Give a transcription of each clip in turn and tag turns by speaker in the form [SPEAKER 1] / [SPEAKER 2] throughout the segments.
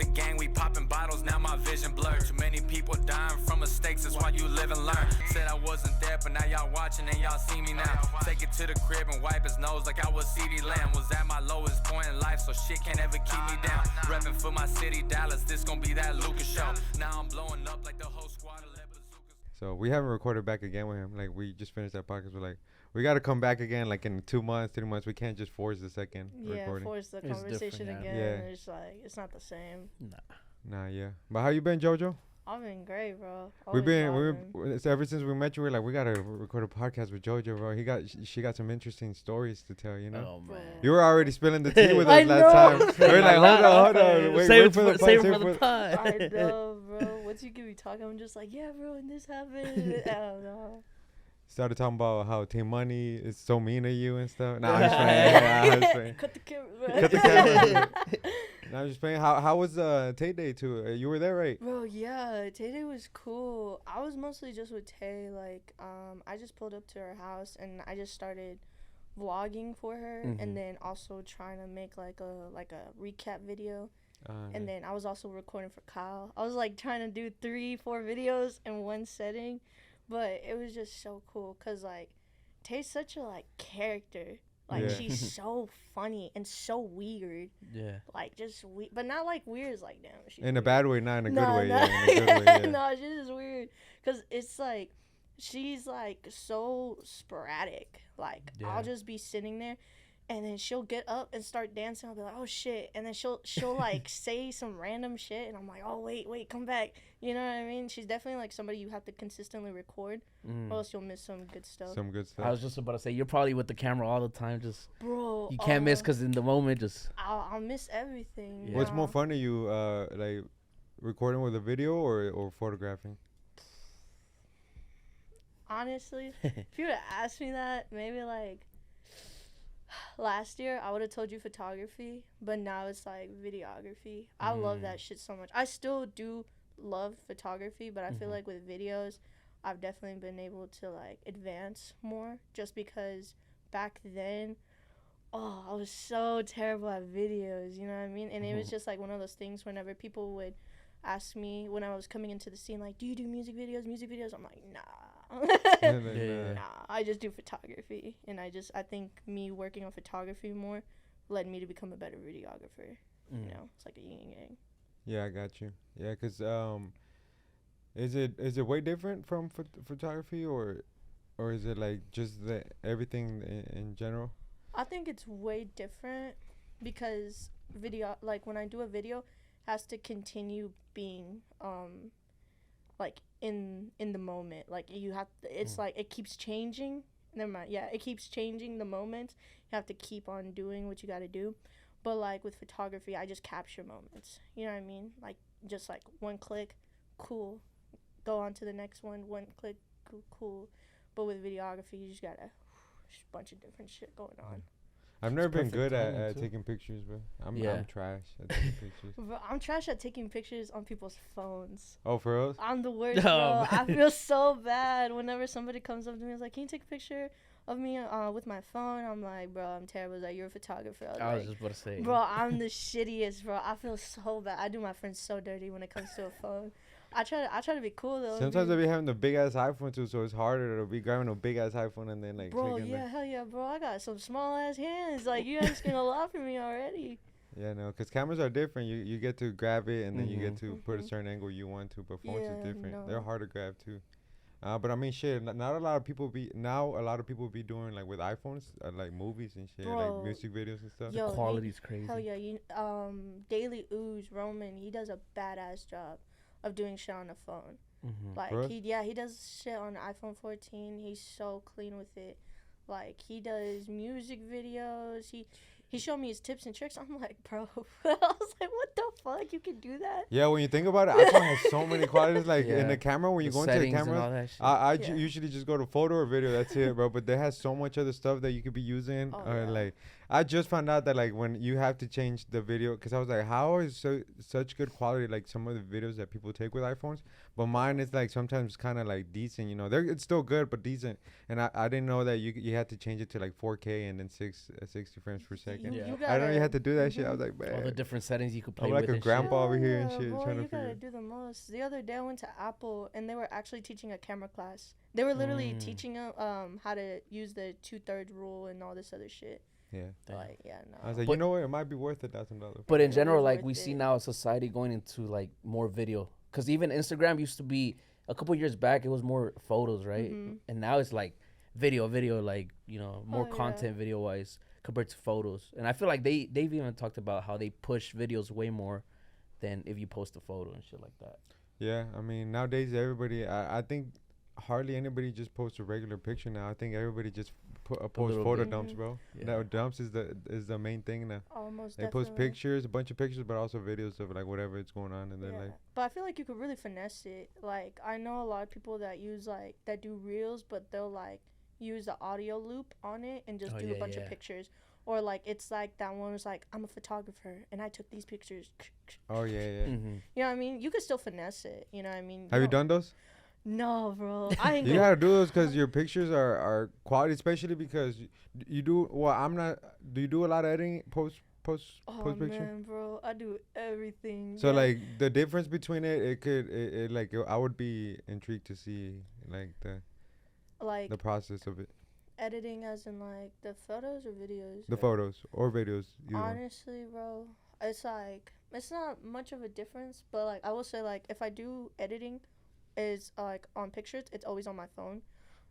[SPEAKER 1] the gang, we popping bottles, now my vision blurred. Too many people dying from mistakes, that's why you live and learn. Said I wasn't there, but now y'all watching and y'all see me now. Take it to the crib and wipe his nose like I was CD Lamb. Was at my lowest point in life, so shit can't ever keep me down. Reppin' for my city, Dallas, this gon' be that Lucas show. Now I'm blowing up like the whole squad of lead bazookas.
[SPEAKER 2] So we haven't recorded back again with him. Like, we just finished that podcast. We're like, we got to come back again, like, in 2 months, 3 months. We can't just force the second recording.
[SPEAKER 3] Force the
[SPEAKER 4] It's
[SPEAKER 3] conversation
[SPEAKER 4] different,
[SPEAKER 3] again.
[SPEAKER 2] yeah.
[SPEAKER 3] It's like, it's not the same.
[SPEAKER 2] Nah, yeah. But how you been, Jojo?
[SPEAKER 3] I've been great, bro.
[SPEAKER 2] We've been,
[SPEAKER 3] vibing.
[SPEAKER 2] it's ever since we met you, we're like, we got to record a podcast with Jojo, bro. She got some interesting stories to tell, you know?
[SPEAKER 4] Oh, man.
[SPEAKER 2] You were already spilling the tea with
[SPEAKER 3] I
[SPEAKER 2] us last time.
[SPEAKER 3] know.
[SPEAKER 2] We were like, hold on. Wait
[SPEAKER 4] Save
[SPEAKER 2] for the pod.
[SPEAKER 4] save it for the pod.
[SPEAKER 3] I know, bro. Once you get me talking, I'm just like, yeah, bro, and this happened. I don't know.
[SPEAKER 2] Started talking about how Tay Money is so mean to you and stuff. Nah, I'm just playing. Yeah, I'm just playing.
[SPEAKER 3] Cut the camera, bro.
[SPEAKER 2] Cut the camera. Nah, I'm just playing. How was Tay Day too? You were there, right?
[SPEAKER 3] Bro, yeah, Tay Day was cool. I was mostly just with Tay. Like, I just pulled up to her house and I just started vlogging for her, and then also trying to make like a recap video. And then I was also recording for Kyle. I was like trying to do 3-4 videos in one setting, but it was just so cool because like Tay's such a like character. Like,
[SPEAKER 2] Yeah.
[SPEAKER 3] she's so funny and so weird.
[SPEAKER 4] Yeah.
[SPEAKER 3] Like, just but not like weird. It's like, damn. She's
[SPEAKER 2] In a
[SPEAKER 3] weird.
[SPEAKER 2] bad way, not in a good way.
[SPEAKER 3] Nah.
[SPEAKER 2] Yeah, in a good way. Yeah.
[SPEAKER 3] No, she's just weird. Because it's like, she's like so sporadic. Like,
[SPEAKER 4] Yeah.
[SPEAKER 3] I'll just be sitting there and then she'll get up and start dancing. I'll be like, oh shit. And then she'll like say some random shit. And I'm like, oh, wait, come back. You know what I mean? She's definitely like somebody you have to consistently record, or else you'll miss some good stuff.
[SPEAKER 2] Some good stuff.
[SPEAKER 4] I was just about to say, you're probably with the camera all the time. Just
[SPEAKER 3] Bro.
[SPEAKER 4] you can't miss because in the moment, just
[SPEAKER 3] I'll miss everything.
[SPEAKER 4] Yeah.
[SPEAKER 2] What's more
[SPEAKER 3] bro.
[SPEAKER 2] fun to you, like recording with a video or photographing?
[SPEAKER 3] Honestly, if you would have asked me that, maybe like last year, I would have told you photography, but now it's like videography. I love that shit so much. I still do love photography, but I feel like with videos, I've definitely been able to like advance more just because back then, I was so terrible at videos, you know what I mean? And it was just like one of those things whenever people would ask me when I was coming into the scene, like, do you do music videos? I'm like, nah.
[SPEAKER 4] Yeah.
[SPEAKER 3] Nah, I just do photography. And I think me working on photography more led me to become a better videographer. You know, it's like a yin and yang.
[SPEAKER 2] Yeah, I got you. Yeah, 'cause is it way different from photography or is it like just the everything in general?
[SPEAKER 3] I think it's way different because video, like when I do a video, has to continue being like in the moment. Like you have to, it's like it keeps changing. Never mind. Yeah, it keeps changing the moment. You have to keep on doing what you got to do. But like with photography, I just capture moments. You know what I mean? Like just like one click, cool. Go on to the next one. One click, cool. But with videography, you just got a bunch of different shit going on.
[SPEAKER 2] I've never been
[SPEAKER 4] perfect
[SPEAKER 2] good
[SPEAKER 4] timing,
[SPEAKER 2] at
[SPEAKER 4] too.
[SPEAKER 2] taking pictures, bro. I'm
[SPEAKER 4] Yeah.
[SPEAKER 2] trash at taking pictures.
[SPEAKER 3] Bro, I'm trash at taking pictures on people's phones.
[SPEAKER 2] Oh, for real?
[SPEAKER 3] I'm the worst,
[SPEAKER 4] Oh,
[SPEAKER 3] bro. I
[SPEAKER 4] man.
[SPEAKER 3] feel so bad whenever somebody comes up to me and is like, can you take a picture of me with my phone? I'm like, bro, I'm terrible. He's like, you're a photographer.
[SPEAKER 4] I was
[SPEAKER 3] like,
[SPEAKER 4] just about to say,
[SPEAKER 3] bro, I'm the shittiest, bro. I feel so bad. I do my friends so dirty when it comes to a phone. I try to be cool though.
[SPEAKER 2] Sometimes I be having the big ass iPhone too, so it's harder to be grabbing a big ass iPhone and then like
[SPEAKER 3] bro,
[SPEAKER 2] taking
[SPEAKER 3] yeah, hell yeah, bro. I got some small ass hands. Like you asking a lot from me already.
[SPEAKER 2] Yeah, no, because cameras are different. You get to grab it and then you get to put a
[SPEAKER 3] Mhm.
[SPEAKER 2] certain angle you want to, but phones
[SPEAKER 3] Yeah,
[SPEAKER 2] is different.
[SPEAKER 3] no.
[SPEAKER 2] They're hard to grab too. But I mean, shit. Not a lot of people be doing like with iPhones, like movies and shit,
[SPEAKER 3] Bro,
[SPEAKER 2] like music videos and stuff.
[SPEAKER 3] yo,
[SPEAKER 4] the quality's crazy.
[SPEAKER 3] Hell yeah, Daily Ooze Roman, he does a badass job of doing shit on the phone. Like
[SPEAKER 2] For real?
[SPEAKER 3] he does shit on iPhone 14. He's so clean with it. Like he does music videos. He showed me his tips and tricks. I'm like, bro. I was like, what the fuck? You can do that?
[SPEAKER 2] Yeah, when you think about it, iPhone has so many qualities. Like in
[SPEAKER 4] Yeah.
[SPEAKER 2] the camera, when you
[SPEAKER 4] The
[SPEAKER 2] go into the
[SPEAKER 4] settings and
[SPEAKER 2] camera,
[SPEAKER 4] all that shit.
[SPEAKER 2] I
[SPEAKER 3] Yeah.
[SPEAKER 2] usually just go to photo or video. That's it, bro. But they have so much other stuff that you could be using.
[SPEAKER 3] Oh, yeah.
[SPEAKER 2] Like I just found out that like when you have to change the video, because I was like, how is such good quality like some of the videos that people take with iPhones, but mine is like sometimes kind of like decent. You know, it's still good but decent. And I didn't know that you had to change it to like 4K and then 60 frames per second. second.
[SPEAKER 3] You
[SPEAKER 4] Yeah.
[SPEAKER 3] gotta,
[SPEAKER 2] I know you had to do that shit. I was like,
[SPEAKER 4] All the
[SPEAKER 2] man,
[SPEAKER 4] different settings you could play
[SPEAKER 2] I'm like
[SPEAKER 4] with
[SPEAKER 2] a
[SPEAKER 4] and
[SPEAKER 2] grandpa over here and
[SPEAKER 3] Yeah,
[SPEAKER 2] shit,
[SPEAKER 3] boy,
[SPEAKER 2] trying to
[SPEAKER 3] you gotta
[SPEAKER 2] figure.
[SPEAKER 3] do the most. The other day I went to Apple and they were actually teaching a camera class. They were literally teaching them how to use the 2/3 rule and all this other shit.
[SPEAKER 2] Yeah.
[SPEAKER 4] Damn.
[SPEAKER 3] Like, yeah, no.
[SPEAKER 2] I was like,
[SPEAKER 4] But-
[SPEAKER 2] you know what? It might be worth $1,000.
[SPEAKER 4] But in
[SPEAKER 3] It
[SPEAKER 4] general,
[SPEAKER 3] was
[SPEAKER 4] like
[SPEAKER 3] worth
[SPEAKER 4] we see
[SPEAKER 3] it.
[SPEAKER 4] now society going into like more video, because even Instagram used to be a couple years back, it was more photos, right?
[SPEAKER 3] Mhm.
[SPEAKER 4] And now it's like video, like more
[SPEAKER 3] Oh, yeah.
[SPEAKER 4] content video wise compared to photos. And I feel like they've even talked about how they push videos way more than if you post a photo and shit like that.
[SPEAKER 2] Yeah, I mean nowadays everybody. I think hardly anybody just posts a regular picture now. I think everybody just posts
[SPEAKER 4] little
[SPEAKER 2] photo
[SPEAKER 3] bit.
[SPEAKER 2] dumps, bro.
[SPEAKER 4] Yeah.
[SPEAKER 2] Now dumps is the main thing now.
[SPEAKER 3] Almost
[SPEAKER 2] They post
[SPEAKER 3] definitely.
[SPEAKER 2] pictures, a bunch of pictures, but also videos of like whatever it's going on, and then
[SPEAKER 3] Yeah.
[SPEAKER 2] like
[SPEAKER 3] But I feel like you could really finesse it. Like, I know a lot of people that use, like, that do reels, but they'll, like, use the audio loop on it and just
[SPEAKER 4] Oh,
[SPEAKER 3] do
[SPEAKER 4] yeah,
[SPEAKER 3] a bunch
[SPEAKER 4] yeah.
[SPEAKER 3] of pictures. Or, like, it's like that one was like, I'm a photographer and I took these pictures.
[SPEAKER 2] oh yeah, yeah.
[SPEAKER 4] Mm-hmm.
[SPEAKER 3] You know what I mean? You could still finesse it. You know what I mean?
[SPEAKER 2] Have you
[SPEAKER 3] don't-
[SPEAKER 2] done those?
[SPEAKER 3] No, bro. I ain't
[SPEAKER 2] You
[SPEAKER 3] gonna.
[SPEAKER 2] gotta do those because your pictures are quality, especially because you do. Well, I'm not. Do you do a lot of editing post
[SPEAKER 3] Oh,
[SPEAKER 2] post picture?
[SPEAKER 3] man, bro. I do everything.
[SPEAKER 2] So
[SPEAKER 3] yeah.
[SPEAKER 2] like the difference between it like I would be intrigued to see like
[SPEAKER 3] Like,
[SPEAKER 2] the process of it,
[SPEAKER 3] editing as in, like, the photos or videos?
[SPEAKER 2] the
[SPEAKER 3] or-
[SPEAKER 2] photos or videos. Either one.
[SPEAKER 3] Honestly, bro, it's like it's not much of a difference, but like I will say, like if I do editing, is like on pictures, it's always on my phone,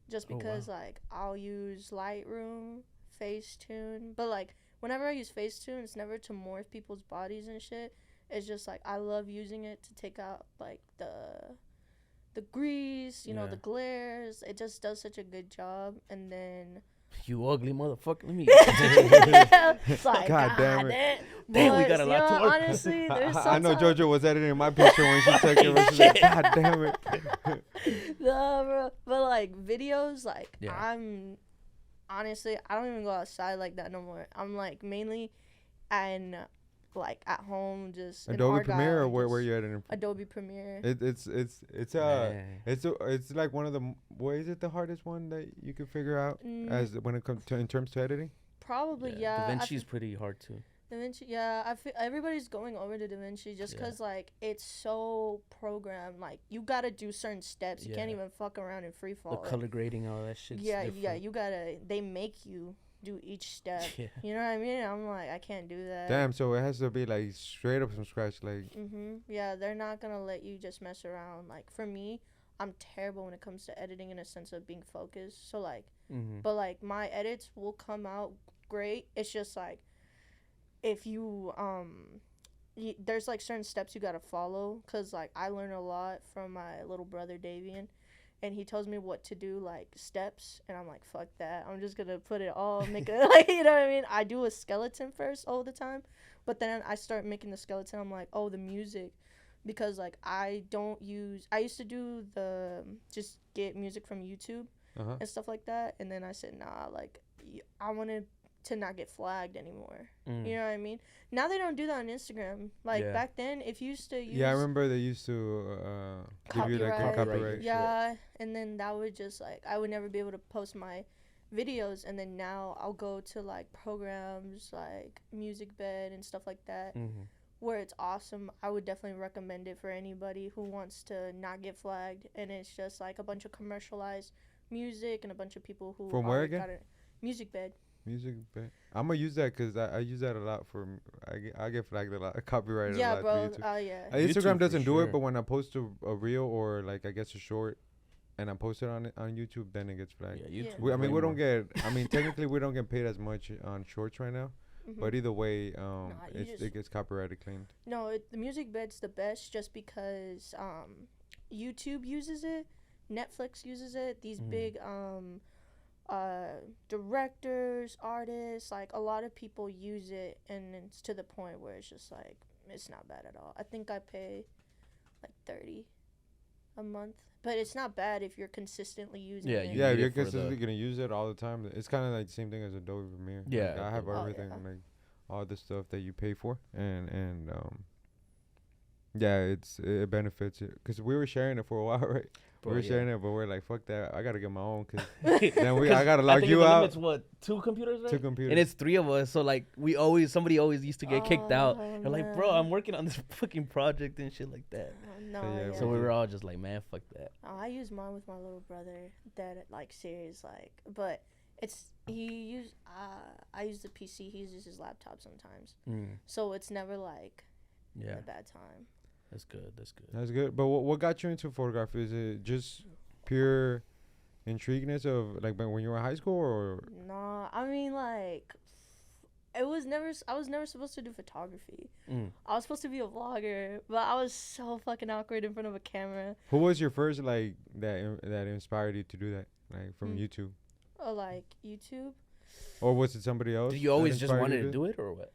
[SPEAKER 3] just
[SPEAKER 4] Oh,
[SPEAKER 3] because like I'll use Lightroom, Facetune, but like whenever I use Facetune, it's never to morph people's bodies and shit. It's just like I love using it to take out like the grease, you know,
[SPEAKER 4] Yeah.
[SPEAKER 3] the glares. It just does such a good job, and then.
[SPEAKER 4] You ugly motherfucker. Let me.
[SPEAKER 3] It's like,
[SPEAKER 2] God damn it.
[SPEAKER 4] Damn, we
[SPEAKER 3] But,
[SPEAKER 4] got a lot to
[SPEAKER 3] yo,
[SPEAKER 4] work with.
[SPEAKER 3] honestly, there's
[SPEAKER 2] I know
[SPEAKER 3] sometimes-
[SPEAKER 2] Jojo was editing my picture when she took it. But she's like, God damn it.
[SPEAKER 3] Nah, bro. But like videos, like
[SPEAKER 4] Yeah.
[SPEAKER 3] I'm honestly, I don't even go outside like that no more. I'm like mainly and like at home, just in
[SPEAKER 2] Adobe
[SPEAKER 3] Argyle,
[SPEAKER 2] Premiere or
[SPEAKER 3] and
[SPEAKER 2] where
[SPEAKER 3] just
[SPEAKER 2] you editing?
[SPEAKER 3] Adobe Premiere.
[SPEAKER 2] It's
[SPEAKER 4] Man.
[SPEAKER 2] it's like one of the what is it the hardest one that you can figure out as when it comes to in terms to editing?
[SPEAKER 3] Probably, yeah.
[SPEAKER 4] Da
[SPEAKER 3] I
[SPEAKER 4] Vinci's
[SPEAKER 3] fe-
[SPEAKER 4] pretty hard too.
[SPEAKER 3] DaVinci, yeah. I feel everybody's going over to DaVinci just
[SPEAKER 4] Yeah.
[SPEAKER 3] because like it's so programmed. Like you gotta do certain steps. You can't
[SPEAKER 4] Yeah.
[SPEAKER 3] even fuck around in free
[SPEAKER 4] The
[SPEAKER 3] fall.
[SPEAKER 4] color grading, all that shit.
[SPEAKER 3] Yeah, yeah. You gotta. They make you do each step.
[SPEAKER 4] Yeah.
[SPEAKER 3] You know what I mean? I'm like, I can't do that.
[SPEAKER 2] Damn, so it has to be like straight up from scratch, like
[SPEAKER 3] Yeah, they're not gonna let you just mess around. Like for me, I'm terrible when it comes to editing in a sense of being focused. So like,
[SPEAKER 4] Mm-hmm.
[SPEAKER 3] but like my edits will come out great. It's just like, if you there's like certain steps you gotta follow. Cause like I learn a lot from my little brother Davian. And he tells me what to do, like steps, and I'm like, fuck that. I'm just gonna put it all, make it like, you know what I mean? I do a skeleton first all the time, but then I start making the skeleton. I'm like, oh, the music, because like I used to do just get music from YouTube
[SPEAKER 2] uh-huh.
[SPEAKER 3] and stuff like that, and then I said, nah, like I wanted to not get flagged anymore.
[SPEAKER 4] Mm.
[SPEAKER 3] You know what I mean? Now they don't do that on Instagram. Like
[SPEAKER 4] Yeah.
[SPEAKER 3] back then, if you used to use
[SPEAKER 2] Yeah, I remember they used to give you like a
[SPEAKER 3] Copyright.
[SPEAKER 2] copyright.
[SPEAKER 4] Shit.
[SPEAKER 3] yeah, and then that would just like I would never be able to post my videos, and then now I'll go to like programs like Music Bed and stuff like that
[SPEAKER 4] Mm-hmm.
[SPEAKER 3] where it's awesome. I would definitely recommend it for anybody who wants to not get flagged, and it's just like a bunch of commercialized music and a bunch of people who
[SPEAKER 2] From where
[SPEAKER 3] already
[SPEAKER 2] again?
[SPEAKER 3] got it. Music Bed.
[SPEAKER 2] Music, I'm gonna use that because I use that a lot for I get flagged a lot, copyrighted a
[SPEAKER 3] Yeah,
[SPEAKER 2] lot.
[SPEAKER 3] bro.
[SPEAKER 2] For YouTube.
[SPEAKER 3] Yeah.
[SPEAKER 4] YouTube
[SPEAKER 2] Instagram
[SPEAKER 4] for
[SPEAKER 2] doesn't do
[SPEAKER 4] sure.
[SPEAKER 2] it, but when I post a reel or like I guess a short, and I post it on YouTube, then it gets flagged.
[SPEAKER 4] Yeah, YouTube.
[SPEAKER 2] I mean,
[SPEAKER 4] way
[SPEAKER 2] we don't
[SPEAKER 4] more.
[SPEAKER 2] get. I mean, technically, we don't get paid as much on shorts right now.
[SPEAKER 3] Mhm.
[SPEAKER 2] But either way,
[SPEAKER 3] you just-
[SPEAKER 2] it gets copyrighted claimed.
[SPEAKER 3] No, the Music Bed's the best just because YouTube uses it, Netflix uses it. These big directors, artists, like a lot of people use it, and it's to the point where it's just like it's not bad at all. I think I pay like $30 a month, but it's not bad if you're consistently using
[SPEAKER 4] Yeah,
[SPEAKER 3] it.
[SPEAKER 4] you
[SPEAKER 2] Yeah,
[SPEAKER 4] need
[SPEAKER 2] if you're
[SPEAKER 4] it for the-
[SPEAKER 2] consistently gonna use it all the time, it's kind of like the same thing as Adobe Premiere. Like,
[SPEAKER 4] Yeah,
[SPEAKER 2] I have
[SPEAKER 3] Oh,
[SPEAKER 2] everything,
[SPEAKER 3] yeah.
[SPEAKER 2] like all the stuff that you pay for, and yeah, it benefits it because we were sharing it for a while, right? We were
[SPEAKER 4] yeah.
[SPEAKER 2] sharing it, but we're like, fuck that. I gotta get my own, cause then I
[SPEAKER 4] 'Cause
[SPEAKER 2] gotta
[SPEAKER 4] I
[SPEAKER 2] log
[SPEAKER 4] think
[SPEAKER 2] you
[SPEAKER 4] the
[SPEAKER 2] out.
[SPEAKER 4] limit's what, 2 computers, right?
[SPEAKER 2] 2 computers.
[SPEAKER 4] And it's 3 of us, so like somebody always used to get kicked out.
[SPEAKER 3] Oh,
[SPEAKER 4] They're like, bro,
[SPEAKER 3] man.
[SPEAKER 4] I'm working on this fucking project and shit like that.
[SPEAKER 3] No,
[SPEAKER 2] yeah,
[SPEAKER 3] yeah.
[SPEAKER 4] So we were all just like, man, fuck that.
[SPEAKER 3] Oh, I use mine with my little brother. That like serious like, but I use the PC. He uses his laptop sometimes. So it's never like
[SPEAKER 4] Yeah,
[SPEAKER 3] a bad time.
[SPEAKER 4] that's good. That's good.
[SPEAKER 2] That's good. But what got you into photography? Is it just pure intrigueness of like when you were in high school, or
[SPEAKER 3] No, I mean like it was never. I was never supposed to do photography. I was supposed to be a vlogger, but I was so fucking awkward in front of a camera.
[SPEAKER 2] who was your first like that inspired you to do that, like from
[SPEAKER 3] Mm.
[SPEAKER 2] YouTube,
[SPEAKER 3] Or like YouTube.
[SPEAKER 2] or was it somebody else?
[SPEAKER 4] Did you
[SPEAKER 2] that
[SPEAKER 4] always just
[SPEAKER 2] inspired
[SPEAKER 4] wanted
[SPEAKER 2] you
[SPEAKER 4] to do it or what?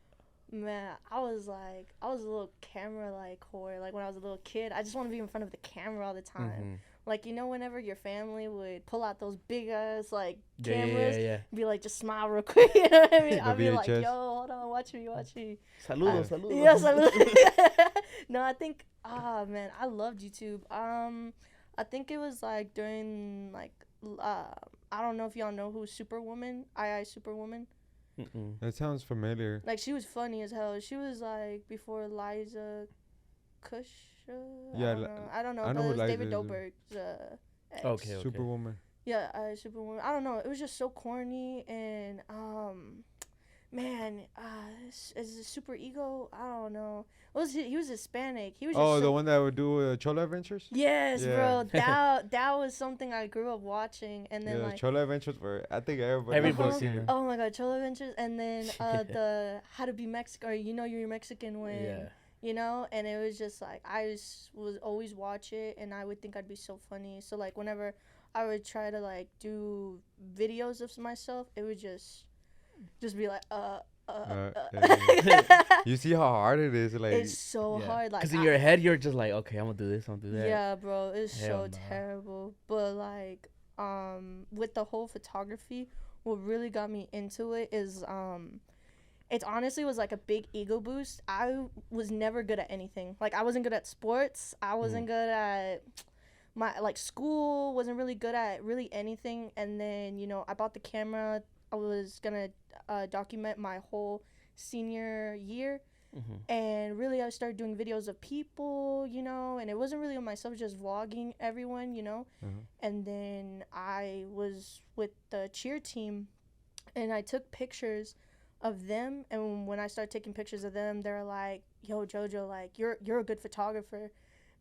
[SPEAKER 3] Man, I was a little camera like whore. Like when I was a little kid, I just want to be in front of the camera all the time. Like, you know, whenever your family would pull out those big ass like cameras,
[SPEAKER 4] Yeah.
[SPEAKER 3] be like, just smile real quick. You know what I mean?
[SPEAKER 2] The
[SPEAKER 3] I'd be like,
[SPEAKER 2] VHS.
[SPEAKER 3] yo, hold on, watch me.
[SPEAKER 4] Saludos, saludos.
[SPEAKER 3] Yes, no, I think, man, I loved YouTube. I think it was like during like, I don't know if y'all know who Superwoman, Superwoman.
[SPEAKER 2] That sounds familiar.
[SPEAKER 3] Like, she was funny as hell. She was like before Liza Kush.
[SPEAKER 2] Yeah,
[SPEAKER 3] I don't know.
[SPEAKER 2] I know
[SPEAKER 3] But
[SPEAKER 2] who
[SPEAKER 3] it was
[SPEAKER 2] Liza
[SPEAKER 3] David
[SPEAKER 2] is.
[SPEAKER 3] Dobrik's ex.
[SPEAKER 4] Okay.
[SPEAKER 2] Superwoman.
[SPEAKER 3] Yeah, Superwoman. I don't know. It was just so corny and man, is it Super Ego? I don't know. He was Hispanic. He was just
[SPEAKER 2] Oh,
[SPEAKER 3] so
[SPEAKER 2] the one that would do Cholo Adventures.
[SPEAKER 3] Yes,
[SPEAKER 2] Yeah.
[SPEAKER 3] bro. That was something I grew up watching, and then
[SPEAKER 2] Yeah,
[SPEAKER 3] like,
[SPEAKER 2] Cholo Adventures were. I think everybody.
[SPEAKER 4] Everybody's
[SPEAKER 2] was
[SPEAKER 4] seen
[SPEAKER 2] watching
[SPEAKER 4] it.
[SPEAKER 3] oh my god, Cholo Adventures, and then the How to Be Mexican, or you're Mexican when,
[SPEAKER 4] Yeah.
[SPEAKER 3] you know, and it was just like was always watch it, and I would think I'd be so funny. So like whenever I would try to like do videos of myself, it would just be like
[SPEAKER 2] You see how hard it is, like.
[SPEAKER 3] it's so hard, like,
[SPEAKER 4] Because in your head, you're just like, okay, I'm going to do this, I'm going to do that.
[SPEAKER 3] yeah, bro, it's
[SPEAKER 4] Hell
[SPEAKER 3] so
[SPEAKER 4] nah.
[SPEAKER 3] terrible. But like, with the whole photography, what really got me into it is it honestly was like a big ego boost. I was never good at anything. Like, I wasn't good at sports. I wasn't good at my like school. Wasn't really good at really anything. And then, you know, I bought the camera. I was gonna document my whole senior year. And really, I started doing videos of people, you know, and it wasn't really of myself, just vlogging everyone, you know. And then I was with the cheer team, and I took pictures of them. And when I started taking pictures of them, they're like, "Yo, Jojo, like you're a good photographer."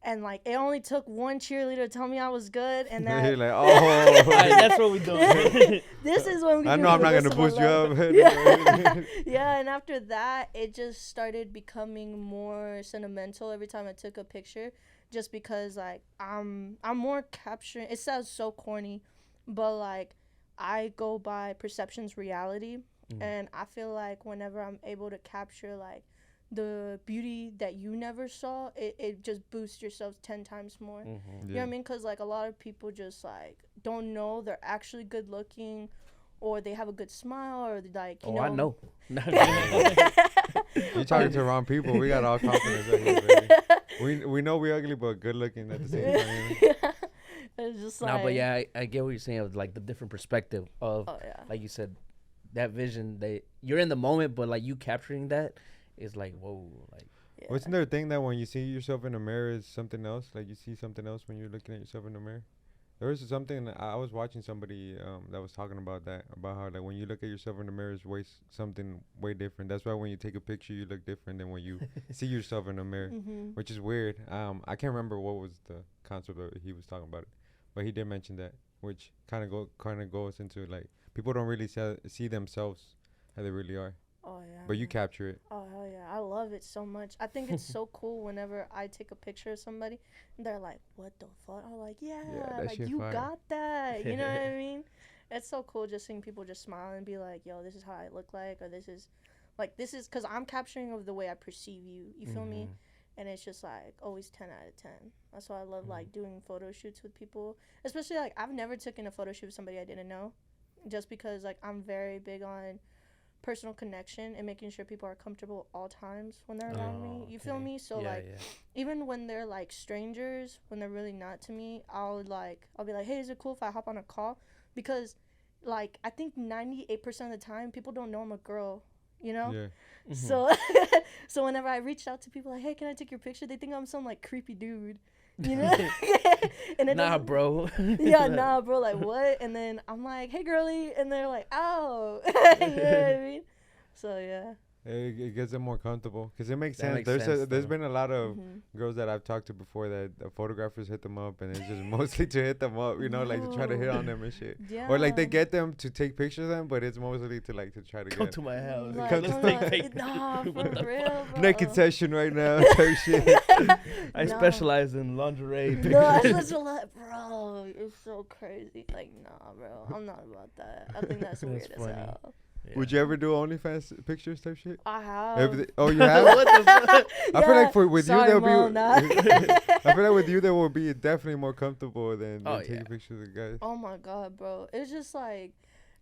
[SPEAKER 3] And like, it only took one cheerleader to tell me I was good, and that
[SPEAKER 2] You're like, oh.
[SPEAKER 4] That's what we do.
[SPEAKER 3] this is when we.
[SPEAKER 2] I
[SPEAKER 3] do
[SPEAKER 2] know I'm
[SPEAKER 3] the
[SPEAKER 2] not gonna
[SPEAKER 3] list of
[SPEAKER 2] boost you
[SPEAKER 3] 11.
[SPEAKER 2] up.
[SPEAKER 3] Yeah. Yeah, and after that, it just started becoming more sentimental every time I took a picture, just because like I'm more capturing. It sounds so corny, but like I go by perception's reality, and I feel like whenever I'm able to capture like the beauty that you never saw, it just boosts yourself 10 times more. You know what I mean? Because like a lot of people just like don't know they're actually good looking, or they have a good smile, or like, you know.
[SPEAKER 4] I know.
[SPEAKER 2] You're talking to the wrong people. We got all confidence right here, baby. We know we're ugly, but good looking at the same time.
[SPEAKER 3] It's just like,
[SPEAKER 4] No, but yeah, I get what you're saying of like the different perspective of,
[SPEAKER 3] oh yeah,
[SPEAKER 4] like you said, that vision. You're in the moment, but like you capturing that is like, whoa, like.
[SPEAKER 3] yeah.
[SPEAKER 2] Wasn't there a thing that when you see yourself in the mirror is something else? Like you see something else when you're looking at yourself in the mirror? There was something I was watching somebody that was talking about that, about how like when you look at yourself in the mirror is something way different. That's why when you take a picture you look different than when you see yourself in the mirror, which is weird. I can't remember what was the concept of he was talking about it, but he did mention that, which kind of goes into like people don't really see themselves how they really are.
[SPEAKER 3] Oh yeah.
[SPEAKER 2] But you capture it.
[SPEAKER 3] Oh hell yeah, I love it so much. I think it's so cool whenever I take a picture of somebody and they're like, "What the fuck?" I'm like, "Yeah,
[SPEAKER 2] that
[SPEAKER 3] like
[SPEAKER 2] shit
[SPEAKER 3] you
[SPEAKER 2] fire."
[SPEAKER 3] got that." You know what I mean? It's so cool just seeing people just smile and be like, "Yo, this is how I look like," or this is because I'm capturing of the way I perceive you. You feel me? And it's just like always 10 out of 10. That's why I love like doing photo shoots with people, especially like I've never taken a photo shoot with somebody I didn't know, just because like I'm very big on personal connection and making sure people are comfortable all times when they're around me. You feel me? So like even when they're like strangers, when they're really not to me, I'll be like, hey, is it cool if I hop on a call? Because like I think 98% of the time people don't know I'm a girl, you know?
[SPEAKER 2] Yeah.
[SPEAKER 4] Mm-hmm.
[SPEAKER 3] So so whenever I reached out to people like, hey, can I take your picture? They think I'm some like creepy dude. You know? And it
[SPEAKER 4] Nah, bro.
[SPEAKER 3] yeah, nah, bro, like what? And then I'm like, hey, girly, and they're like, oh. You know what I mean? So yeah.
[SPEAKER 2] It gets them more comfortable because it makes
[SPEAKER 4] That
[SPEAKER 2] sense.
[SPEAKER 4] makes
[SPEAKER 2] There's
[SPEAKER 4] sense,
[SPEAKER 2] there's
[SPEAKER 4] though.
[SPEAKER 2] been a lot of
[SPEAKER 3] Mm-hmm.
[SPEAKER 2] girls that I've talked to before that photographers hit them up, and it's just mostly to hit them up, you know, like to try to hit on them and shit.
[SPEAKER 3] Yeah.
[SPEAKER 2] Or like they get them to take pictures of them, but it's mostly to like to try to
[SPEAKER 4] Come
[SPEAKER 2] get
[SPEAKER 4] to my house.
[SPEAKER 3] Like,
[SPEAKER 2] Come
[SPEAKER 4] Let's
[SPEAKER 2] to
[SPEAKER 4] take
[SPEAKER 2] my-
[SPEAKER 4] pictures.
[SPEAKER 3] Nah, for
[SPEAKER 4] What the
[SPEAKER 3] real,
[SPEAKER 4] fuck?
[SPEAKER 3] bro.
[SPEAKER 2] naked session right now type shit.
[SPEAKER 4] I
[SPEAKER 3] Nah.
[SPEAKER 4] specialize in lingerie pictures.
[SPEAKER 3] No, that's a lot, bro. It's so crazy. Like, nah, bro. I'm not about that. I think that's weird as
[SPEAKER 4] funny.
[SPEAKER 3] hell.
[SPEAKER 4] Yeah.
[SPEAKER 2] Would you ever do OnlyFans pictures type shit?
[SPEAKER 3] I have.
[SPEAKER 2] Oh, you have?
[SPEAKER 4] What the fuck?
[SPEAKER 2] I feel like with
[SPEAKER 3] Sorry,
[SPEAKER 2] you
[SPEAKER 3] Mom, nah.
[SPEAKER 2] I feel like with you they will be definitely more comfortable than
[SPEAKER 4] Oh,
[SPEAKER 2] taking
[SPEAKER 4] yeah.
[SPEAKER 2] pictures of guys.
[SPEAKER 3] Oh my god, bro. It's just like,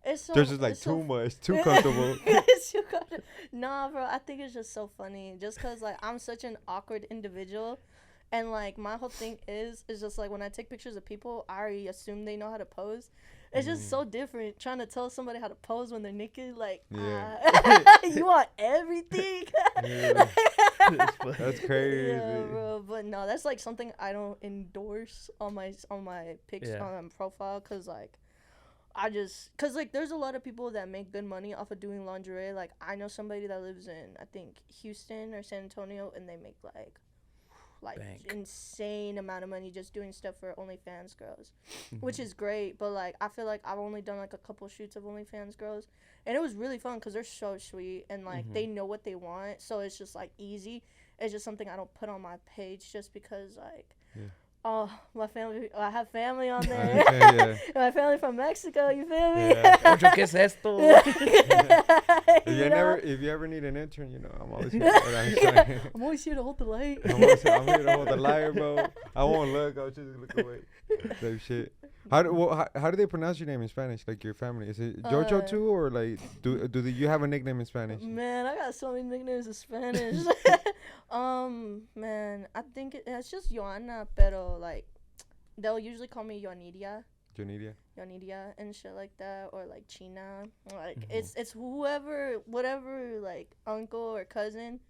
[SPEAKER 3] it's so.
[SPEAKER 2] There's just like
[SPEAKER 3] it's so
[SPEAKER 2] too much, too comfortable.
[SPEAKER 3] It's too comfortable. Nah, bro. I think it's just so funny. Just cause like I'm such an awkward individual, and like my whole thing is just like when I take pictures of people, I already assume they know how to pose. It's just so different trying to tell somebody how to pose when they're naked. Like,
[SPEAKER 2] Yeah.
[SPEAKER 3] you want everything.
[SPEAKER 2] Yeah. That's crazy.
[SPEAKER 3] Yeah, bro. But no, that's like something I don't endorse on my pics
[SPEAKER 4] Yeah.
[SPEAKER 3] on my profile, cause like cause like there's a lot of people that make good money off of doing lingerie. Like I know somebody that lives in I think Houston or San Antonio, and they make like
[SPEAKER 4] Bank.
[SPEAKER 3] insane amount of money just doing stuff for OnlyFans girls, which is great. But like I feel like I've only done like a couple shoots of OnlyFans girls, and it was really fun because they're so sweet and like they know what they want, so it's just like easy. It's just something I don't put on my page just because like oh, my family, I have family on there.
[SPEAKER 2] Yeah.
[SPEAKER 3] My family from Mexico, you feel me?
[SPEAKER 2] Yeah.
[SPEAKER 4] Jojo, ¿qué es esto?
[SPEAKER 3] You know?
[SPEAKER 2] If you ever need an intern, you know, I'm always here. I'm sorry.
[SPEAKER 3] I'm always here to hold the light.
[SPEAKER 2] I'm here to hold the liar, bro. I won't look. I'll just look away. Type shit. How do they pronounce your name in Spanish? Like your family, is it Jojo too, or like do you have a nickname in Spanish?
[SPEAKER 3] Man, I got so many nicknames in Spanish. Man, I think it's just Joanna, pero like they'll usually call me Joanidia,
[SPEAKER 2] Jonidia.
[SPEAKER 3] and shit like that, or like China. Like it's whatever like uncle or cousin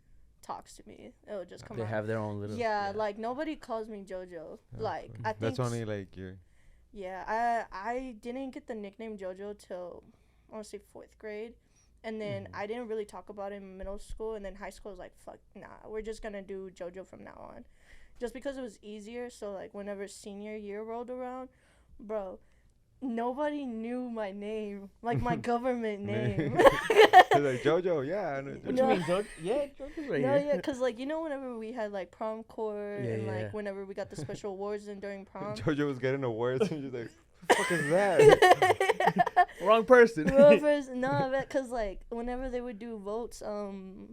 [SPEAKER 3] talks to me, it'll just come
[SPEAKER 4] They
[SPEAKER 3] out.
[SPEAKER 4] have their own little.
[SPEAKER 3] Yeah, like nobody calls me Jojo. Like I think
[SPEAKER 2] That's only like your.
[SPEAKER 3] Yeah, I didn't get the nickname Jojo till I want to say 4th grade, and then I didn't really talk about it in middle school, and then high school was like, fuck, nah, we're just gonna do Jojo from now on, just because it was easier. So like whenever senior year rolled around, bro, nobody knew my name, like my government name.
[SPEAKER 2] Like Jojo, yeah. I know.
[SPEAKER 4] What
[SPEAKER 3] No.
[SPEAKER 4] you mean, Jojo? Yeah, Jojo's right
[SPEAKER 3] No,
[SPEAKER 4] here.
[SPEAKER 3] yeah, cause like you know whenever we had like prom court and
[SPEAKER 4] Yeah,
[SPEAKER 3] like
[SPEAKER 4] yeah.
[SPEAKER 3] whenever we got the special awards and during prom.
[SPEAKER 2] Jojo was getting awards and she's like, what the fuck is that?
[SPEAKER 4] Wrong person.
[SPEAKER 3] Well, first, no, cause like whenever they would do votes,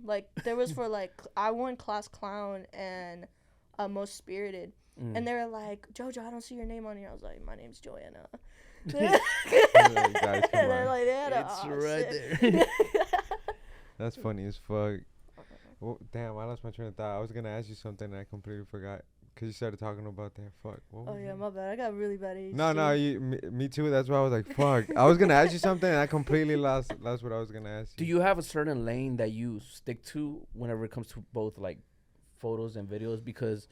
[SPEAKER 3] like there was for like I won class clown and most spirited, and they were like, Jojo, I don't see your name on here. I was like, my name's Joanna.
[SPEAKER 2] Like, guys, come
[SPEAKER 3] And they're
[SPEAKER 2] on.
[SPEAKER 3] like,
[SPEAKER 4] It's right
[SPEAKER 3] shit.
[SPEAKER 4] there.
[SPEAKER 2] That's funny as fuck. Well, damn, I lost my train of thought. I was gonna ask you something and I completely forgot. Cause you started talking about that. Fuck. What
[SPEAKER 3] Oh
[SPEAKER 2] was
[SPEAKER 3] yeah,
[SPEAKER 2] it?
[SPEAKER 3] my bad. I got really bad ADHD.
[SPEAKER 2] No, me too. That's why I was like, fuck. I was gonna ask you something and I completely lost what I was gonna ask
[SPEAKER 4] Do
[SPEAKER 2] you.
[SPEAKER 4] you have a certain lane that you stick to whenever it comes to both like photos and videos? Because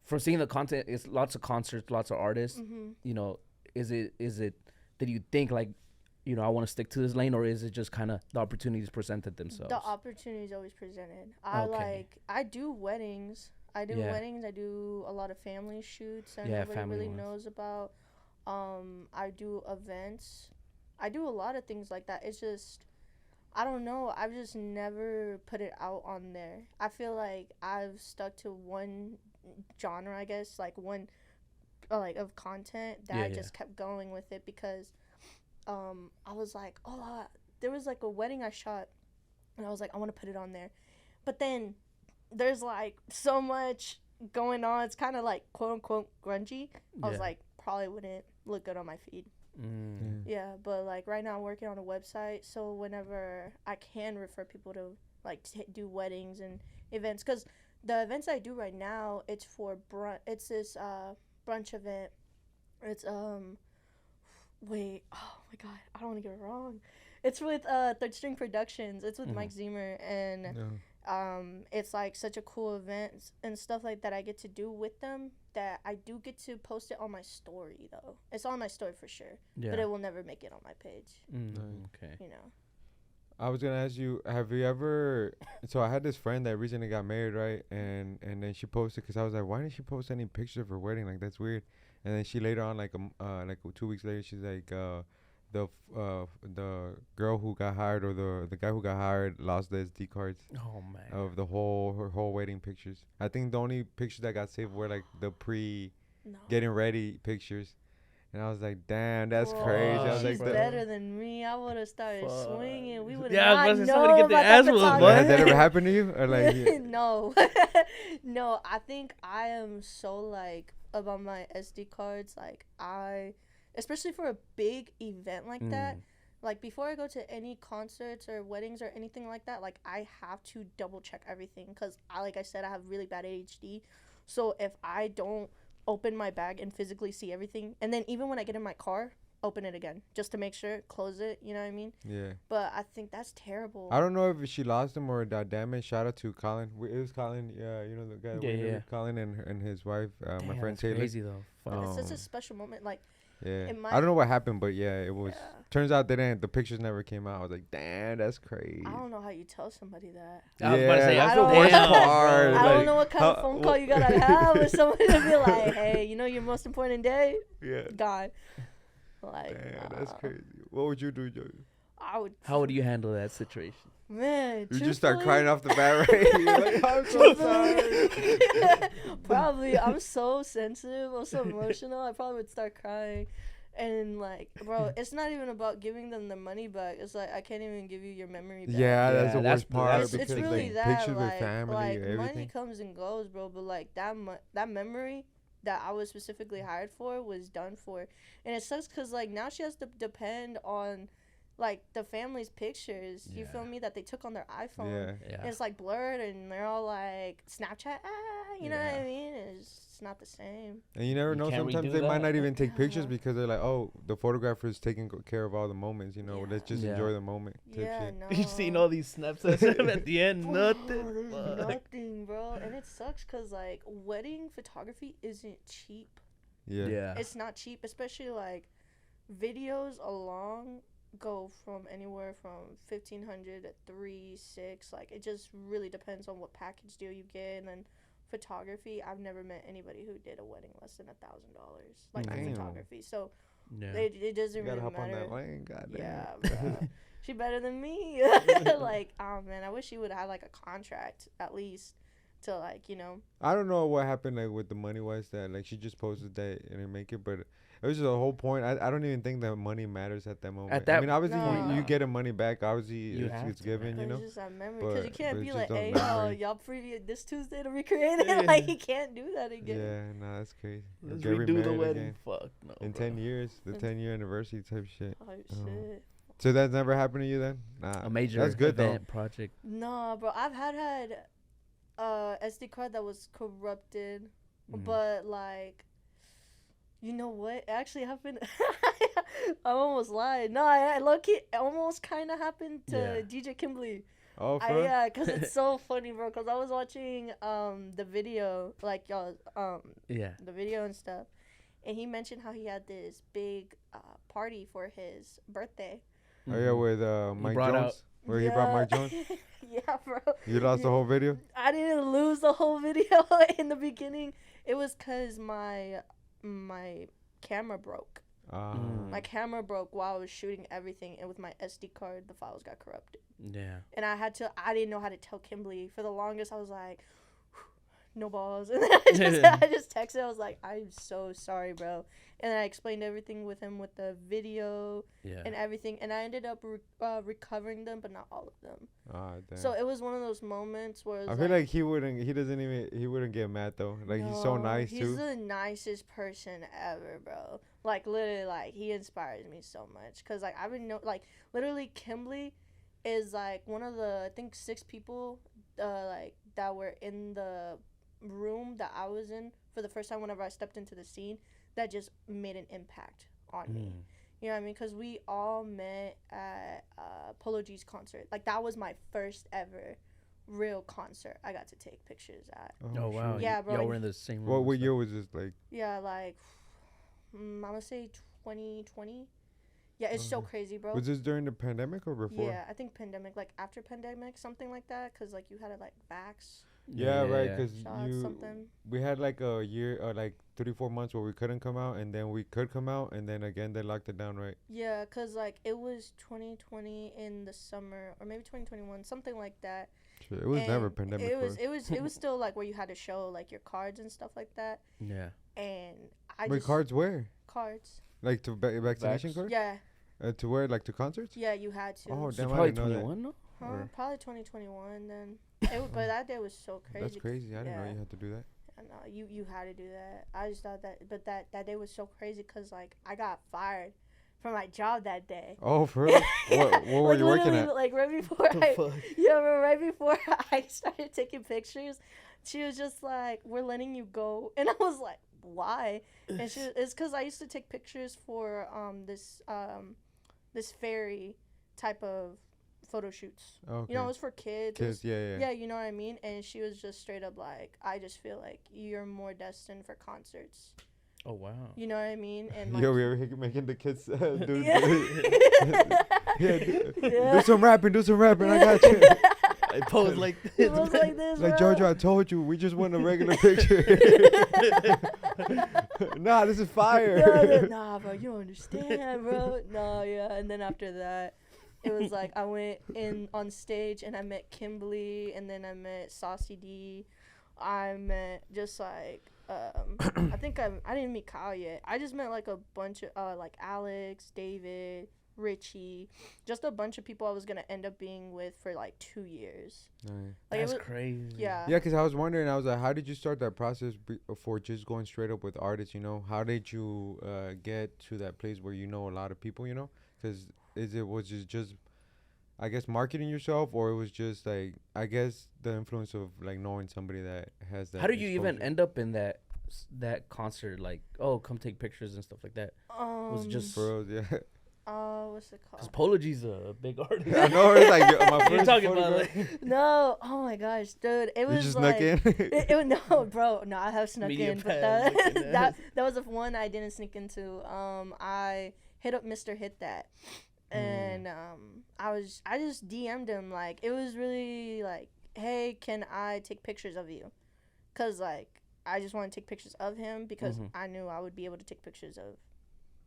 [SPEAKER 4] from seeing the content, it's lots of concerts, lots of artists. You know, is it that you think like, you know, I want to stick to this lane, or is it just kind of the opportunities presented themselves?
[SPEAKER 3] The opportunity is always presented.
[SPEAKER 4] Okay.
[SPEAKER 3] I do weddings. I do
[SPEAKER 4] Yeah.
[SPEAKER 3] weddings. I do a lot of family shoots that
[SPEAKER 4] Yeah,
[SPEAKER 3] nobody
[SPEAKER 4] family
[SPEAKER 3] really
[SPEAKER 4] ones.
[SPEAKER 3] knows about. I do events. I do a lot of things like that. It's just, I don't know. I've just never put it out on there. I feel like I've stuck to one genre, I guess, like one, like of content that
[SPEAKER 4] Yeah,
[SPEAKER 3] I
[SPEAKER 4] yeah.
[SPEAKER 3] just kept going with it because, I was like, oh, there was like a wedding I shot, and I was like, I want to put it on there, but then there's like so much going on. It's kind of like quote unquote grungy. I was
[SPEAKER 4] Yeah.
[SPEAKER 3] like, probably wouldn't look good on my feed. Yeah, but like right now I'm working on a website, so whenever I can refer people to like do weddings and events, because the events I do right now, it's for it's this brunch event. It's wait, oh my god, I don't want to get it wrong. It's with Third String Productions. It's with Mike Zemer, and it's like such a cool event and stuff like that I get to do with them, that I do get to post it on my story though. It's on my story for sure, but it will never make it on my page.
[SPEAKER 4] Okay.
[SPEAKER 3] You know.
[SPEAKER 2] I was gonna ask you, have you ever? So I had this friend that recently got married, right? And then she posted, because I was like, why didn't she post any pictures of her wedding? Like, that's weird. And then she later on, like 2 weeks later, she's like, the girl who got hired, or the guy who got hired, lost the SD cards.
[SPEAKER 4] Oh man.
[SPEAKER 2] Of her whole wedding pictures. I think the only pictures that got saved were like the getting ready pictures. And I was like, damn, that's crazy. I was
[SPEAKER 3] She's
[SPEAKER 2] like,
[SPEAKER 3] better than me. I would have started swinging. We would
[SPEAKER 4] Yeah,
[SPEAKER 3] not
[SPEAKER 4] I was
[SPEAKER 3] know
[SPEAKER 4] somebody get
[SPEAKER 3] about
[SPEAKER 4] their ass
[SPEAKER 3] the
[SPEAKER 4] whooped,
[SPEAKER 3] photography.
[SPEAKER 2] has that ever happened to you? Or like,
[SPEAKER 3] No. No, I think I am so like about my SD cards. Like especially for a big event like that, like before I go to any concerts or weddings or anything like that, like I have to double check everything, because like I said, I have really bad ADHD. So if I don't open my bag and physically see everything, and then even when I get in my car, open it again just to make sure, close it, you know what I mean?
[SPEAKER 2] yeah.
[SPEAKER 3] But I think that's terrible.
[SPEAKER 2] I don't know if she lost him or got damaged. Shout out to Colin. It was Colin. Yeah, you know the guy.
[SPEAKER 4] Yeah.
[SPEAKER 2] Colin and his wife,
[SPEAKER 4] Damn,
[SPEAKER 2] my friend
[SPEAKER 4] that's
[SPEAKER 2] Taylor.
[SPEAKER 4] crazy though.
[SPEAKER 3] It's such a special moment. Like,
[SPEAKER 2] yeah. I don't know what happened, but yeah, it was.
[SPEAKER 3] Yeah.
[SPEAKER 2] Turns out the pictures never came out. I was like, damn, that's crazy.
[SPEAKER 3] I don't know how you tell somebody that.
[SPEAKER 4] I was about to say,
[SPEAKER 3] I
[SPEAKER 4] I
[SPEAKER 3] don't
[SPEAKER 4] feel
[SPEAKER 3] know.
[SPEAKER 4] damn,
[SPEAKER 2] hard.
[SPEAKER 3] I
[SPEAKER 2] Like,
[SPEAKER 3] don't know what kind of phone call you gotta have with someone to be like, hey, you know your most important day?
[SPEAKER 2] Yeah.
[SPEAKER 3] God. Like,
[SPEAKER 2] Damn, that's crazy. What would you do, Jojo?
[SPEAKER 4] How would you handle that situation?
[SPEAKER 3] Man,
[SPEAKER 2] You just start
[SPEAKER 3] truthfully-
[SPEAKER 2] crying off the bat, right? You're like, I'm so sorry.
[SPEAKER 3] Probably. I'm so sensitive. I'm so emotional. I probably would start crying. And like, bro, it's not even about giving them the money back. It's like, I can't even give you your memory back.
[SPEAKER 2] Yeah, that's the worst part.
[SPEAKER 3] It's
[SPEAKER 2] because
[SPEAKER 3] really
[SPEAKER 2] like,
[SPEAKER 3] that.
[SPEAKER 2] pictures
[SPEAKER 3] Like,
[SPEAKER 2] with family,
[SPEAKER 3] like
[SPEAKER 2] everything.
[SPEAKER 3] money comes and goes, bro. But like that memory that I was specifically hired for was done for, and it sucks because like now she has to depend on like the family's pictures. You feel me? That they took on their iPhone.
[SPEAKER 2] Yeah.
[SPEAKER 3] And it's like blurred, and they're all like Snapchat. You know what I mean? It's not the same.
[SPEAKER 2] And you never
[SPEAKER 4] You
[SPEAKER 2] know.
[SPEAKER 4] can't
[SPEAKER 2] Sometimes
[SPEAKER 4] redo
[SPEAKER 2] they might
[SPEAKER 4] that.
[SPEAKER 2] not even take pictures because they're like, oh, the photographer's taking care of all the moments. You know,
[SPEAKER 3] Yeah.
[SPEAKER 2] let's just
[SPEAKER 4] Yeah.
[SPEAKER 2] enjoy the moment. Type
[SPEAKER 3] Yeah,
[SPEAKER 2] shit.
[SPEAKER 3] no.
[SPEAKER 4] You've seen all these snaps at the end,
[SPEAKER 3] Bro,
[SPEAKER 4] nothing.
[SPEAKER 3] there's
[SPEAKER 4] Fuck.
[SPEAKER 3] nothing, bro. And it sucks because like wedding photography isn't cheap.
[SPEAKER 2] Yeah.
[SPEAKER 3] It's not cheap, especially like videos alone go from anywhere from 1,500 to 3,600. Like it just really depends on what package deal you get. And then photography, I've never met anybody who did a wedding less than $1,000, like for
[SPEAKER 2] Damn.
[SPEAKER 3] photography. So
[SPEAKER 4] Yeah.
[SPEAKER 3] it doesn't
[SPEAKER 2] You gotta
[SPEAKER 3] really
[SPEAKER 2] hop on
[SPEAKER 3] matter.
[SPEAKER 2] that lane, goddamn.
[SPEAKER 3] Yeah, bro. She better than me. Like, oh man, I wish she would have like a contract at least to like, you know.
[SPEAKER 2] I don't know what happened like with the money wise that like she just posted that and didn't make it, but it was just a whole point. I don't even think that money matters at that moment.
[SPEAKER 4] At that-
[SPEAKER 2] I mean, obviously
[SPEAKER 3] No.
[SPEAKER 2] you get a money back. Obviously
[SPEAKER 4] You have
[SPEAKER 2] it's
[SPEAKER 4] to,
[SPEAKER 2] given,
[SPEAKER 3] But
[SPEAKER 2] you know.
[SPEAKER 3] it's just that memory, because you
[SPEAKER 2] But-
[SPEAKER 3] can't
[SPEAKER 2] but
[SPEAKER 3] be
[SPEAKER 2] it's
[SPEAKER 3] like,
[SPEAKER 2] just
[SPEAKER 3] hey,
[SPEAKER 2] those memories.
[SPEAKER 3] y'all preview this Tuesday to recreate it.
[SPEAKER 4] Yeah.
[SPEAKER 3] Like you can't do that again.
[SPEAKER 2] Yeah, nah, that's crazy.
[SPEAKER 4] Let's
[SPEAKER 2] Get
[SPEAKER 4] redo the
[SPEAKER 2] remarried
[SPEAKER 4] wedding.
[SPEAKER 2] again.
[SPEAKER 4] Fuck no.
[SPEAKER 2] In
[SPEAKER 4] bro.
[SPEAKER 2] 10 years, the
[SPEAKER 3] Mm.
[SPEAKER 2] 10-year anniversary type shit.
[SPEAKER 3] Oh shit.
[SPEAKER 2] So that's never happened to you then? Nah.
[SPEAKER 4] A major
[SPEAKER 2] That's good
[SPEAKER 4] event project.
[SPEAKER 3] Nah, bro, I've had SD card that was corrupted,
[SPEAKER 4] Mhm.
[SPEAKER 3] but like, you know what? It actually happened. I almost lied. No, I low-key, it almost kind of happened to
[SPEAKER 4] Yeah.
[SPEAKER 3] DJ Kimblee.
[SPEAKER 2] Oh, for real?
[SPEAKER 3] Yeah, because it's so funny, bro. Because I was watching the video, like y'all,
[SPEAKER 4] Yeah.
[SPEAKER 3] the video and stuff, and he mentioned how he had this big party for his birthday.
[SPEAKER 2] Oh, yeah, with Mike
[SPEAKER 4] brought
[SPEAKER 2] Jones?
[SPEAKER 4] out-
[SPEAKER 2] Where he brought Mike Jones?
[SPEAKER 3] Yeah, bro.
[SPEAKER 2] You lost the whole video?
[SPEAKER 3] I didn't lose the whole video in the beginning. It was because my camera broke.
[SPEAKER 4] Mm.
[SPEAKER 3] My camera broke while I was shooting everything, and with my SD card, the files got corrupted.
[SPEAKER 4] Yeah.
[SPEAKER 3] And I didn't know how to tell Kimblee. For the longest, I was like, no balls. And then I just texted. I was like, I'm so sorry, bro. And then I explained everything with him with the video and everything. And I ended up recovering them, but not all of them.
[SPEAKER 2] Ah, damn.
[SPEAKER 3] So it was one of those moments where it was
[SPEAKER 2] I feel like he wouldn't get mad though. Like he's so nice
[SPEAKER 3] he's
[SPEAKER 2] too.
[SPEAKER 3] the nicest person ever, bro. Like literally, like he inspires me so much. Cause like I've been like literally Kimblee is like one of the I think 6 people like that were in the room that I was in for the first time whenever I stepped into the scene that just made an impact on me. You know what I mean? Because we all met at Polo G's concert. Like that was my first ever real concert I got to take pictures at.
[SPEAKER 4] Oh wow.
[SPEAKER 3] Yeah, bro.
[SPEAKER 4] Y'all were in the same room.
[SPEAKER 2] What year was this like?
[SPEAKER 3] Yeah, like I'm gonna say 2020. Yeah, it's so crazy, bro.
[SPEAKER 2] Was this during the pandemic or before?
[SPEAKER 3] Yeah, I think pandemic, like after pandemic, something like that, cause like you had to like vax.
[SPEAKER 2] Yeah, right. Cause
[SPEAKER 3] something.
[SPEAKER 2] we had like a year or like 3-4 months where we couldn't come out, and then we could come out, and then again they locked it down, right?
[SPEAKER 3] Yeah, cause like it was 2020 in the summer, or maybe 2021, something like that.
[SPEAKER 2] Sure, it was never pandemic.
[SPEAKER 3] It was still like where you had to show like your cards and stuff like that.
[SPEAKER 4] Yeah.
[SPEAKER 3] And
[SPEAKER 2] Wait, cards where?
[SPEAKER 3] Cards.
[SPEAKER 2] Like to vaccination cards?
[SPEAKER 3] Yeah.
[SPEAKER 2] To where, like to concerts?
[SPEAKER 3] Yeah, you had to.
[SPEAKER 2] Oh,
[SPEAKER 4] So
[SPEAKER 2] damn!
[SPEAKER 4] probably
[SPEAKER 2] I didn't know
[SPEAKER 4] 21, no?
[SPEAKER 3] Probably 2021 then. But that day was so crazy.
[SPEAKER 2] That's crazy. I didn't know you had to do that.
[SPEAKER 3] No, you had to do that. I just thought that, but that day was so crazy because like I got fired from my job that day.
[SPEAKER 2] Oh, for real? what were you working at?
[SPEAKER 3] Like right before right before I started taking pictures, she was just like, "We're letting you go," and I was like, "Why?" And it's because I used to take pictures for this fairy type of photo shoots.
[SPEAKER 2] Okay.
[SPEAKER 3] You know, it was for kids.
[SPEAKER 2] Yeah.
[SPEAKER 3] Yeah, you know what I mean? And she was just straight up like, I just feel like you're more destined for concerts.
[SPEAKER 4] Oh, wow.
[SPEAKER 3] You know what I mean? And like,
[SPEAKER 2] Yo, we were making the kids do,
[SPEAKER 3] yeah.
[SPEAKER 2] do some rapping, I got you.
[SPEAKER 4] I pose like this.
[SPEAKER 3] It was like this,
[SPEAKER 2] Like,
[SPEAKER 3] bro.
[SPEAKER 2] Jojo, I told you, we just want a regular picture. Nah, this is fire.
[SPEAKER 3] Nah, bro, you don't understand, bro. No, yeah. And then after that, it was like I went in on stage and I met Kimblee, and then I met Saucy D. I met just like I think I didn't meet Kyle yet. I just met like a bunch of like Alex, David, Richie, just a bunch of people I was gonna end up being with for like 2 years.
[SPEAKER 2] Nice.
[SPEAKER 3] Like,
[SPEAKER 4] That's crazy.
[SPEAKER 3] Yeah.
[SPEAKER 2] Yeah, because I was wondering, I was like, how did you start that process for just going straight up with artists, you know? How did you get to that place where you know a lot of people, you know? Because was it just, I guess, marketing yourself, or it was just like, I guess, the influence of like knowing somebody that has that.
[SPEAKER 4] How did you even
[SPEAKER 2] exposure?
[SPEAKER 4] end up in that concert? Like, oh, come take pictures and stuff like that. Was it just
[SPEAKER 2] For reals, yeah.
[SPEAKER 3] What's it
[SPEAKER 4] because
[SPEAKER 3] called?
[SPEAKER 4] Polo G's a big artist.
[SPEAKER 2] I know, it's like my
[SPEAKER 4] You're
[SPEAKER 2] first
[SPEAKER 4] talking about
[SPEAKER 2] photograph.
[SPEAKER 4] like
[SPEAKER 3] No, oh my gosh, dude, it was
[SPEAKER 2] You just
[SPEAKER 3] like
[SPEAKER 2] snuck in?
[SPEAKER 3] no, bro, no, I have snuck
[SPEAKER 4] Media
[SPEAKER 3] in, but
[SPEAKER 4] pass, looking
[SPEAKER 3] that
[SPEAKER 4] ass.
[SPEAKER 3] was the one I didn't sneak into. I hit up Mr. Hit That, and I just DM'd him, like, it was really like, hey, can I take pictures of you? Cause like I just want to take pictures of him because I knew I would be able to take pictures of,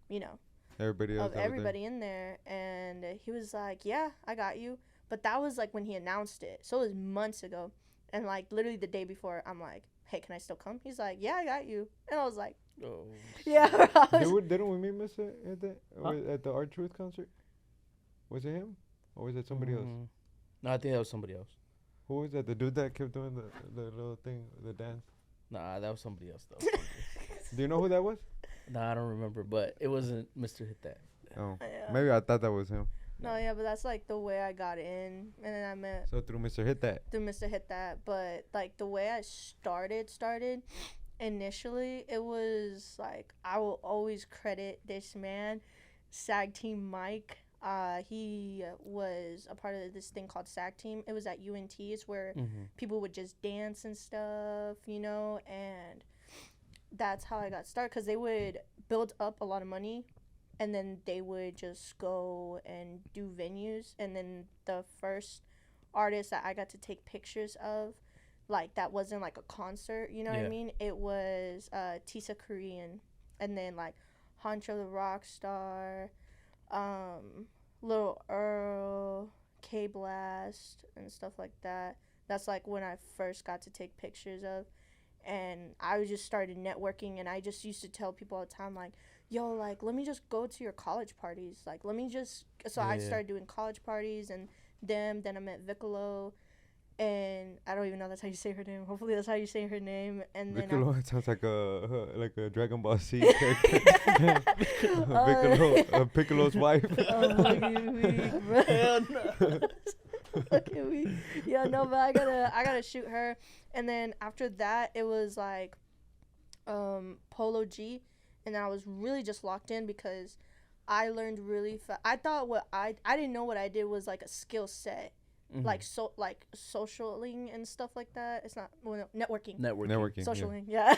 [SPEAKER 3] you know,
[SPEAKER 2] Everybody else.
[SPEAKER 3] of everybody in there. And he was like, yeah, I got you. But that was like when he announced it, so it was months ago. And like literally the day before, I'm like, hey, can I still come? He's like, yeah, I got you. And I was like,
[SPEAKER 4] oh.
[SPEAKER 3] yeah, bro.
[SPEAKER 2] Didn't we meet Mr. At the Art Truth concert? Was it him, or was it somebody else?
[SPEAKER 4] No, I think that was somebody else.
[SPEAKER 2] Who was that? The dude that kept doing the little thing, the dance.
[SPEAKER 4] Nah, that was somebody else though.
[SPEAKER 2] Do you know who that was?
[SPEAKER 4] Nah, I don't remember, but it wasn't Mr. Hit That.
[SPEAKER 2] Oh,
[SPEAKER 3] Yeah.
[SPEAKER 2] maybe I thought that was him.
[SPEAKER 3] No, yeah, but that's like the way I got in. And then I met
[SPEAKER 2] So through Mr. Hit That.
[SPEAKER 3] through Mr. Hit That. But like the way I started initially, it was like I will always credit this man, SAG Team Mike. He was a part of this thing called SAG Team. It was at UNT. It's where people would just dance and stuff, you know, and that's how I got started, because they would build up a lot of money and then they would just go and do venues. And then the first artist that I got to take pictures of, like, that wasn't like a concert, you know what I mean? It was Tisa Korean, and then like Honcho the Rockstar, Little Earl, K Blast, and stuff like that. That's like when I first got to take pictures of. and I just started networking, and I just used to tell people all the time, like, yo, like, let me just go to your college parties. Like, let me just, so I started doing college parties and then I met Vicolo, and I don't even know that's how you say her name. Hopefully that's how you say her name. And then
[SPEAKER 2] Piccolo, it sounds like a Dragon Ball Z character. Piccolo, Piccolo's wife.
[SPEAKER 3] Oh, look at me, bro.
[SPEAKER 4] Hell no.
[SPEAKER 3] Look at me. Yeah, no, but I gotta shoot her. And then after that, it was like Polo G, and I was really just locked in because I learned really fast. I thought I didn't know what I did was like a skill set. Like socialing and stuff like that. It's not networking.
[SPEAKER 2] Networking.
[SPEAKER 3] Socialing, yeah.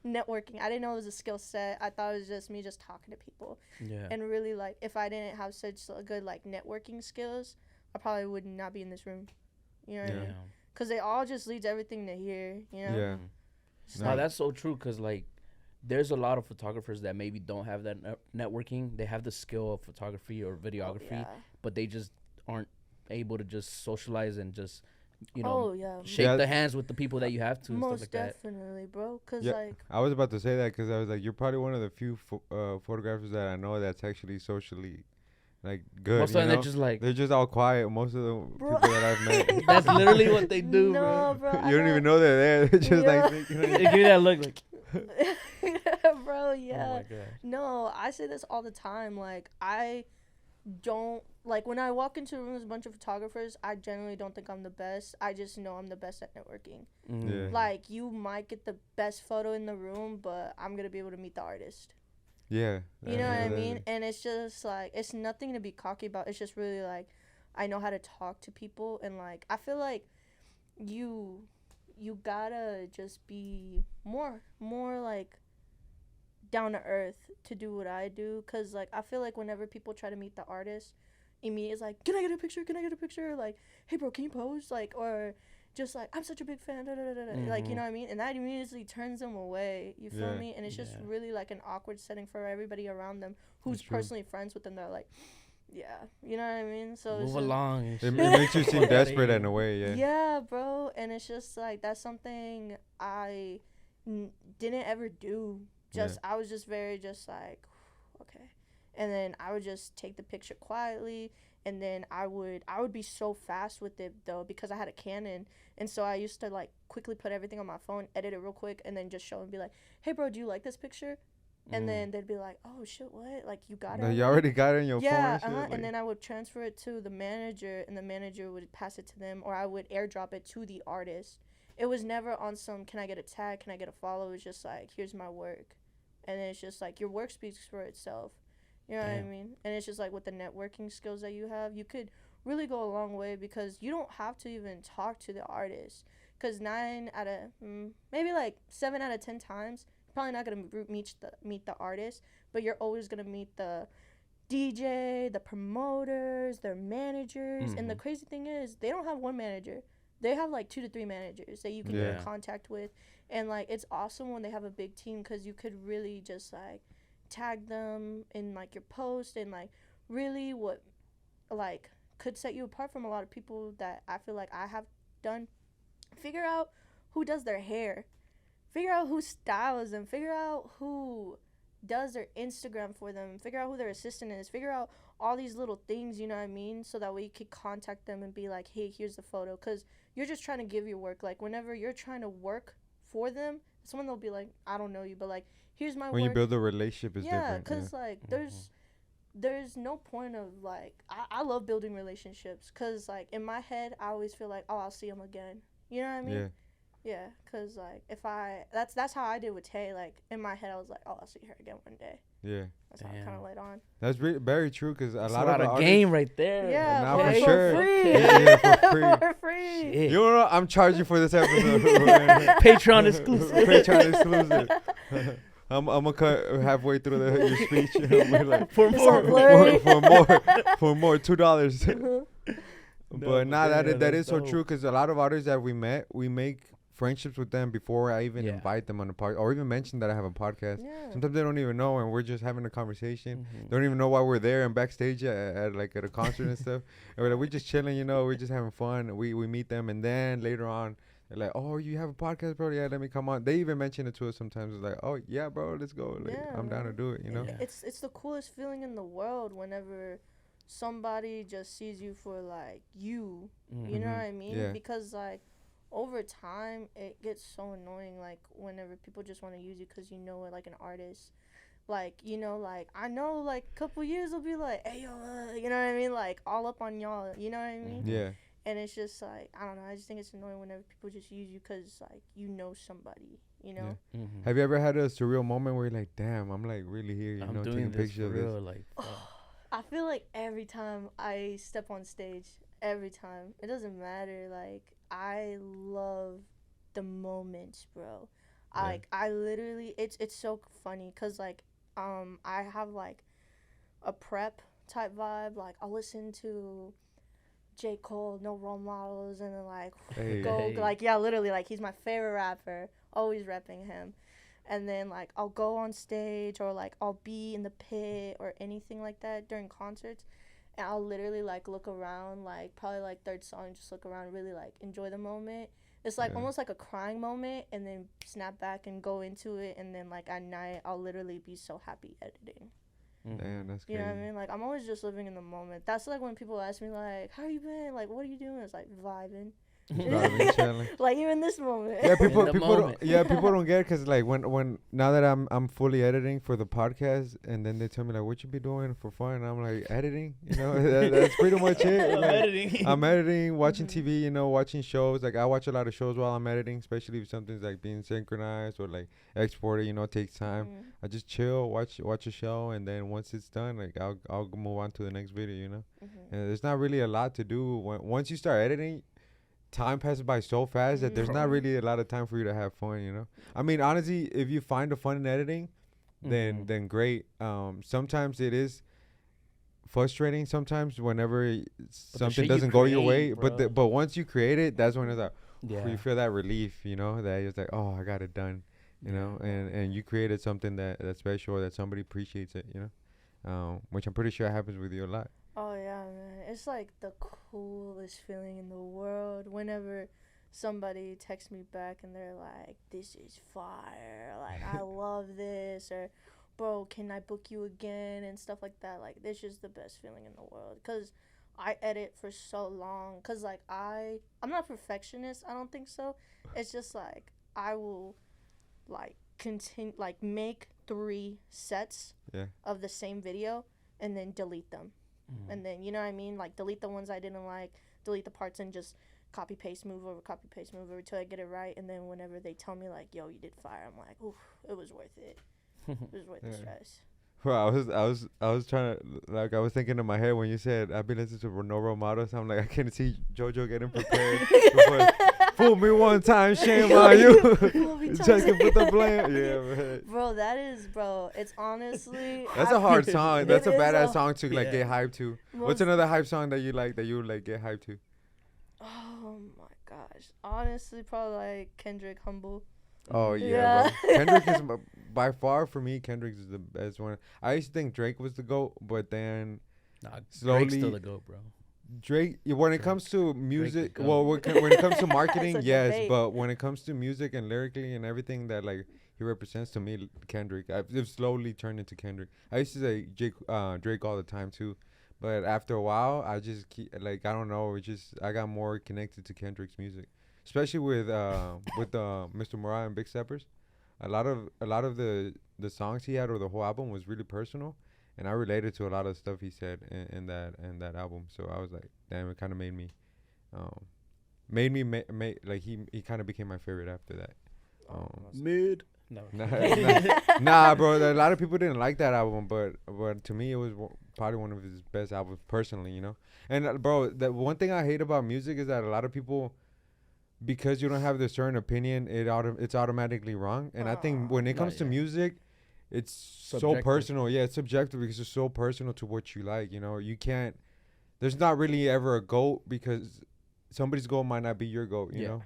[SPEAKER 3] Networking. I didn't know it was a skill set. I thought it was just me just talking to people.
[SPEAKER 4] Yeah.
[SPEAKER 3] And really, like, if I didn't have such a good like networking skills, I probably would not be in this room. You know what I mean? Because it all just leads everything to here. You know.
[SPEAKER 2] Yeah.
[SPEAKER 4] No, that's so true. Because like, there's a lot of photographers that maybe don't have that networking. They have the skill of photography or videography, but they just aren't able to just socialize and just, you know, shake the hands with the people that you have to.
[SPEAKER 3] Most
[SPEAKER 4] and stuff like
[SPEAKER 3] definitely, bro. Cause
[SPEAKER 2] like I was about to say that because I was like, you're probably one of the few photographers that I know that's actually socially like good.
[SPEAKER 4] Most of them, they're just
[SPEAKER 2] all quiet. Most of the people that I've met,
[SPEAKER 4] that's literally what they do,
[SPEAKER 3] bro.
[SPEAKER 2] You don't even know they're there. They're just like
[SPEAKER 4] they give you that look like.
[SPEAKER 3] Bro, yeah.
[SPEAKER 4] Oh my gosh.
[SPEAKER 3] No, I say this all the time. Like, I don't, like, when I walk into a room with a bunch of photographers, I generally don't think I'm the best. I just know I'm the best at networking.
[SPEAKER 2] Yeah.
[SPEAKER 3] Like, you might get the best photo in the room, but I'm going to be able to meet the artist.
[SPEAKER 2] Yeah.
[SPEAKER 3] You know what I mean? And it's just, like, it's nothing to be cocky about. It's just really, like, I know how to talk to people. And, like, I feel like you gotta just be more, like, down to earth to do what I do. Because, like, I feel like whenever people try to meet the artist, immediately it's like, can I get a picture? Like, hey, bro, can you pose? Like, or just like, I'm such a big fan, like, you know what I mean? And that immediately turns them away, you feel me? And it's just really like an awkward setting for everybody around them who's personally friends with them. They're like, yeah, you know what I mean? So
[SPEAKER 4] move along.
[SPEAKER 2] It makes you seem desperate in a way.
[SPEAKER 3] Yeah, bro. And it's just like, that's something I didn't ever do. I was just very just like, okay. And then I would just take the picture quietly, and then I would be so fast with it though because I had a Canon, and so I used to like quickly put everything on my phone, edit it real quick, and then just show and be like, hey bro, do you like this picture? And then they'd be like, oh shit, what? Like, you got it?
[SPEAKER 2] You already got it in your phone?
[SPEAKER 3] Yeah, like, and then I would transfer it to the manager, and the manager would pass it to them, or I would airdrop it to the artist. It was never on some, can I get a tag, can I get a follow? It was just like, here's my work. And then it's just like, your work speaks for itself. You know what I mean? And it's just like, with the networking skills that you have, you could really go a long way because you don't have to even talk to the artist. Because 9 out of, maybe like 7 out of 10 times, you're probably not going to meet the artist, but you're always going to meet the DJ, the promoters, their managers. And the crazy thing is, they don't have one manager. They have like 2 to 3 managers that you can get in contact with. And like, it's awesome when they have a big team because you could really just like tag them in like your post, and like really what like could set you apart from a lot of people that I feel like I have done. Figure out who does their hair, figure out who styles them, figure out who does their Instagram for them, figure out who their assistant is, figure out all these little things, you know what I mean? So that way you could contact them and be like, hey, here's the photo. Because you're just trying to give your work. Like, whenever you're trying to work for them, someone they'll be like, I don't know you, but like, here's my work.
[SPEAKER 2] When you build a relationship, it's different.
[SPEAKER 3] Yeah, because like, there's no point of like, I love building relationships. Because like, in my head, I always feel like, oh, I'll see him again. You know what I mean? Yeah, because like, if that's how I did with Tay. Like, in my head, I was like, oh, I'll see her again one day.
[SPEAKER 2] Yeah.
[SPEAKER 3] That's how I kind of laid on.
[SPEAKER 2] That's very true because a lot
[SPEAKER 4] of
[SPEAKER 2] artists,
[SPEAKER 4] game right there.
[SPEAKER 3] Yeah,
[SPEAKER 2] now
[SPEAKER 3] for
[SPEAKER 2] sure.
[SPEAKER 3] free.
[SPEAKER 2] For free.
[SPEAKER 3] For free.
[SPEAKER 4] Shit.
[SPEAKER 2] You know, I'm charging for this episode.
[SPEAKER 4] Patreon exclusive.
[SPEAKER 2] Patreon exclusive. I'm gonna cut halfway through your speech. Like,
[SPEAKER 4] for more,
[SPEAKER 2] for more, $2. But that is so true because a lot of artists that we make friendships with them before I even invite them on the podcast or even mention that I have a podcast. Yeah. Sometimes they don't even know, and we're just having a conversation. They don't even know why we're there and backstage at a concert and stuff. And we're just chilling, we're just having fun. We meet them, and then later on They're like, oh, you have a podcast, bro? Yeah, let me come on. They even mention it to us sometimes. It's like, oh yeah, bro, let's go. Like,
[SPEAKER 3] Yeah,
[SPEAKER 2] I'm down to
[SPEAKER 3] man.
[SPEAKER 2] do it. You know?
[SPEAKER 4] Yeah.
[SPEAKER 3] It's the coolest feeling in the world whenever somebody just sees you for like you. You know
[SPEAKER 2] Mhm.
[SPEAKER 3] what I mean?
[SPEAKER 2] Yeah.
[SPEAKER 3] Because like over time it gets so annoying. Like whenever people just want to use you because you know it, like an artist. Like like I know like a couple years will be like, hey yo, you know what I mean? Like all up on y'all. You know what I mean?
[SPEAKER 2] Yeah.
[SPEAKER 3] And it's just like I don't know. I just think it's annoying whenever people just use you because like you know somebody. You know?
[SPEAKER 4] Mm-hmm.
[SPEAKER 2] Have you ever had a surreal moment where you're like, damn, I'm like really here, you
[SPEAKER 4] I'm
[SPEAKER 2] know,
[SPEAKER 4] doing
[SPEAKER 2] taking
[SPEAKER 4] this
[SPEAKER 2] pictures
[SPEAKER 4] for
[SPEAKER 2] of
[SPEAKER 4] real.
[SPEAKER 2] this?
[SPEAKER 4] Like,
[SPEAKER 3] I feel like every time I step on stage, every time, it doesn't matter. Like, I love the moments, bro.
[SPEAKER 2] Yeah.
[SPEAKER 3] I literally, it's so funny because, like, I have, like, a prep type vibe. Like, I'll listen to J. Cole, No Role Models, and then, like,
[SPEAKER 2] Hey.
[SPEAKER 3] go, like, yeah, literally, like, he's my favorite rapper. Always repping him. And then like I'll go on stage or like I'll be in the pit or anything like that during concerts, and I'll literally like look around, like probably like third song, just look around, really like enjoy the moment. It's like
[SPEAKER 2] Yeah.
[SPEAKER 3] almost like a crying moment, and then snap back and go into it, and then like at night I'll literally be so happy editing.
[SPEAKER 2] Damn, that's
[SPEAKER 3] You
[SPEAKER 2] crazy.
[SPEAKER 3] know what I mean? Like I'm always just living in the moment. That's like when people ask me like, how you been? Like what are you doing? It's like vibing.
[SPEAKER 2] Vibing, chilling.
[SPEAKER 3] Like even this moment.
[SPEAKER 2] Yeah, people,
[SPEAKER 4] In the
[SPEAKER 2] people,
[SPEAKER 4] moment.
[SPEAKER 2] people don't get it because like when now that I'm fully editing for the podcast, and then they tell me like, what you be doing for fun? And I'm like, editing, you know, that's pretty much it.
[SPEAKER 4] I'm
[SPEAKER 2] Like,
[SPEAKER 4] editing.
[SPEAKER 2] I'm editing, watching
[SPEAKER 3] Mhm.
[SPEAKER 2] TV, you know, watching shows. Like I watch a lot of shows while I'm editing, especially if something's like being synchronized or like exported. You know, it takes time.
[SPEAKER 3] Mhm.
[SPEAKER 2] I just chill, watch a show, and then once it's done, like I'll move on to the next video. You know,
[SPEAKER 3] Mhm.
[SPEAKER 2] and there's not really a lot to do once you start editing. Time passes by so fast that there's not
[SPEAKER 3] Mhm.
[SPEAKER 2] really a lot of time for you to have fun, you know. I mean, honestly, if you find the fun in editing, then great. Sometimes it is frustrating. Sometimes whenever something
[SPEAKER 4] shit you
[SPEAKER 2] doesn't go your way,
[SPEAKER 4] create, bro.
[SPEAKER 2] but once you create it, that's when it's like
[SPEAKER 4] Yeah.
[SPEAKER 2] you feel that relief, you know, that you're like, oh, I got it done, you know, and you created something that's special or that somebody appreciates it, you know, which I'm pretty sure happens with you a lot.
[SPEAKER 3] Oh yeah, man. It's like the coolest feeling in the world whenever somebody texts me back and they're like, "This is fire. Like I love this," or "Bro, can I book you again?" and stuff like that. Like this is the best feeling in the world cuz I edit for so long cuz like I'm not a perfectionist. I don't think so. It's just like I will like continue like make 3 sets
[SPEAKER 2] Yeah.
[SPEAKER 3] of the same video and then delete them. And then, you know what I mean? Like, delete the ones I didn't like, delete the parts, and just copy, paste, move over until I get it right. And then whenever they tell me, like, yo, you did fire, I'm like, oof, it was worth it. It was worth the
[SPEAKER 2] Yeah.
[SPEAKER 3] stress.
[SPEAKER 2] Bro, I was trying to, like, I was thinking in my head when you said I've been listening to No Role Models. I'm like, I can't see Jojo getting prepared. Fool me one time, shame on you. Check it with the blame. Yeah, man.
[SPEAKER 3] Bro, it's honestly.
[SPEAKER 2] That's a hard song. That's a
[SPEAKER 3] It is
[SPEAKER 2] badass
[SPEAKER 3] a-
[SPEAKER 2] song to like get hyped to. What's another hype song that you like that you like get hyped to?
[SPEAKER 3] Oh my gosh. Honestly, probably like Kendrick Humble.
[SPEAKER 2] Oh yeah,
[SPEAKER 3] Yeah.
[SPEAKER 2] bro. Kendrick is by far for me. Kendrick is the best one. I used to think Drake was the GOAT, but then
[SPEAKER 4] Nah,
[SPEAKER 2] slowly
[SPEAKER 4] Drake's still the GOAT, bro.
[SPEAKER 2] Drake, when it
[SPEAKER 4] Drake's-
[SPEAKER 2] comes to music,
[SPEAKER 4] the
[SPEAKER 2] well, when it comes to marketing,
[SPEAKER 3] It's a
[SPEAKER 2] yes,
[SPEAKER 3] debate.
[SPEAKER 2] but when it comes to music and lyrically and everything that like he represents to me, Kendrick, I've slowly turned into Kendrick. I used to say Drake all the time too, but after a while, I just keep like I don't know, I got more connected to Kendrick's music, especially with Mr. Mariah and Big Steppers. A lot of the songs he had or the whole album was really personal. And I related to a lot of stuff he said in that album. So I was like, damn, it kind of made me like he kind of became my favorite after that.
[SPEAKER 4] Mid. No.
[SPEAKER 2] Nah, bro. A lot of people didn't like that album, but to me it was probably one of his best albums personally, you know. And bro, the one thing I hate about music is that a lot of people, because you don't have this certain opinion, it's automatically wrong. And I think when it comes to music, it's so
[SPEAKER 4] Subjective.
[SPEAKER 2] personal. Yeah, it's subjective because it's so personal to what you like. You know, you can't. There's not really ever a GOAT because somebody's goal might not be your goal. You know,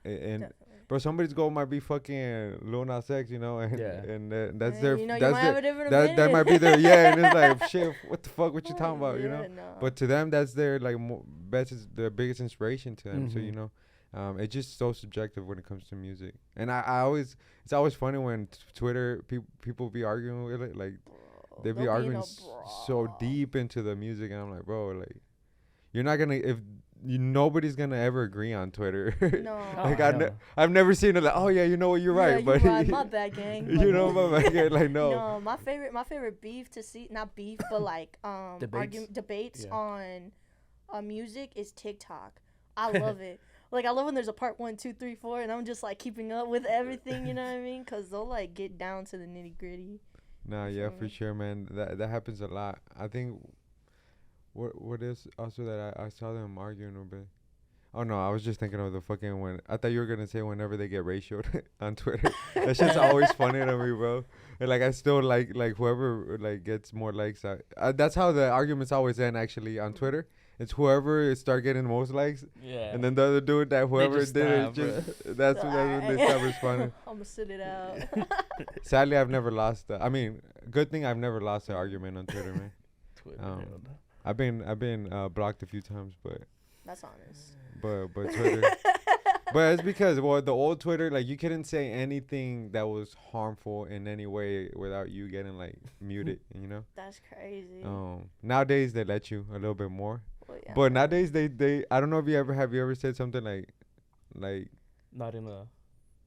[SPEAKER 2] and
[SPEAKER 3] Definitely.
[SPEAKER 2] bro, somebody's goal might be fucking Lil Nas X. You know, and that's
[SPEAKER 3] And,
[SPEAKER 2] their
[SPEAKER 3] you know, you
[SPEAKER 2] that's
[SPEAKER 3] might
[SPEAKER 2] their
[SPEAKER 3] have a different
[SPEAKER 2] that might be their and it's like shit. What the fuck? What you talking about? You know.
[SPEAKER 3] No.
[SPEAKER 2] But to them, that's their like their biggest inspiration to them. So
[SPEAKER 4] Mhm.
[SPEAKER 2] you know, It's just so subjective when it comes to music. And I always, it's always funny when Twitter people be arguing with it, like they be arguing so deep into the music, and I'm like, bro, like you're not gonna if nobody's gonna ever agree on Twitter.
[SPEAKER 3] No.
[SPEAKER 2] Like I've never seen it like, oh yeah, you know what, you're right, but
[SPEAKER 3] right. My bad, gang.
[SPEAKER 2] You know my bad, gang. Like no.
[SPEAKER 3] No, my favorite beef to see, not beef, but like debates on music is TikTok. I love it. Like I love when there's a part 1, 2, 3, 4, and I'm just like keeping up with everything. You know what I mean? Cause they'll like get down to the nitty gritty.
[SPEAKER 2] Nah, yeah, for sure, man. That happens a lot. I think. What is also that I saw them arguing a bit. Oh no, I was just thinking of the fucking when I thought you were gonna say whenever they get ratioed on Twitter. That shit's always funny to me, bro. And like I still like whoever like gets more likes. That's how the arguments always end actually on Twitter. It's whoever start getting the most likes. Yeah. And then the other dude that whoever did it just that's when they start responding.
[SPEAKER 3] I'm gonna sit it out.
[SPEAKER 2] Sadly, I've never lost. I mean, good thing I've never lost an argument on Twitter, man. I've been blocked a few times, but
[SPEAKER 3] that's honest.
[SPEAKER 2] But Twitter, but it's because the old Twitter, like you couldn't say anything that was harmful in any way without you getting like muted, you know.
[SPEAKER 3] That's crazy.
[SPEAKER 2] Nowadays they let you a little bit more,
[SPEAKER 3] yeah.
[SPEAKER 2] But nowadays they I don't know if you ever said something like
[SPEAKER 4] not in a.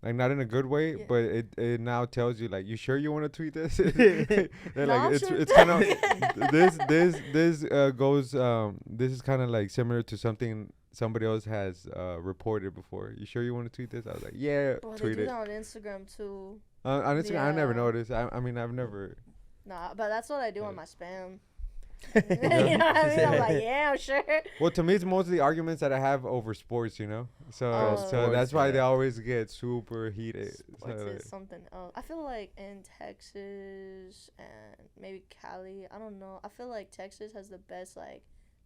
[SPEAKER 2] Like not in a good way, but it now tells you like, you sure you want to tweet this? They're like it's kind of this goes this is kind of like similar to something somebody else has reported before. You sure you want to tweet this? I was like, yeah, tweet
[SPEAKER 3] they do
[SPEAKER 2] it.
[SPEAKER 3] that on Instagram too.
[SPEAKER 2] On Instagram, I never noticed. I mean, I've never.
[SPEAKER 3] Nah, but that's what I do on my spam. You know what I mean? I'm like, yeah, I'm sure.
[SPEAKER 2] Well, to me, it's mostly arguments that I have over sports, you know? So that's why they always get super heated.
[SPEAKER 3] Sports is something else. I feel like in Texas and maybe Cali, I don't know. I feel like Texas has the best, like,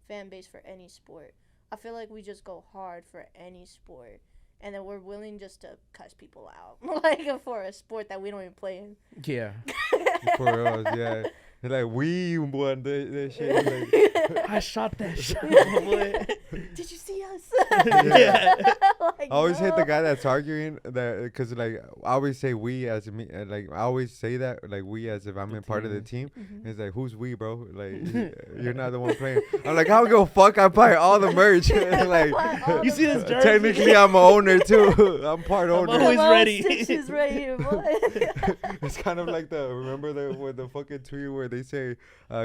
[SPEAKER 3] fan base for any sport. I feel like we just go hard for any sport. And then we're willing just to cuss people out. Like, for a sport that we don't even play in.
[SPEAKER 4] Yeah.
[SPEAKER 2] For us, yeah. Like, we won that shit. Like,
[SPEAKER 4] I shot that shot, boy.
[SPEAKER 3] Did you see us?
[SPEAKER 2] Yeah. Like, I always hate the guy that's arguing that, because, like, I always say we as me. Like, I always say that, like, we as if I'm in part of the team. Mm-hmm. It's like, who's we, bro? Like, you're not the one playing. I'm like, I don't give a fuck. I buy all the merch. Like,
[SPEAKER 4] you see this jersey?
[SPEAKER 2] Technically, I'm an owner, too. I'm part owner.
[SPEAKER 4] I'm always ready.
[SPEAKER 3] Stitches right here, boy.
[SPEAKER 2] It's kind of like remember the fucking tweet where they say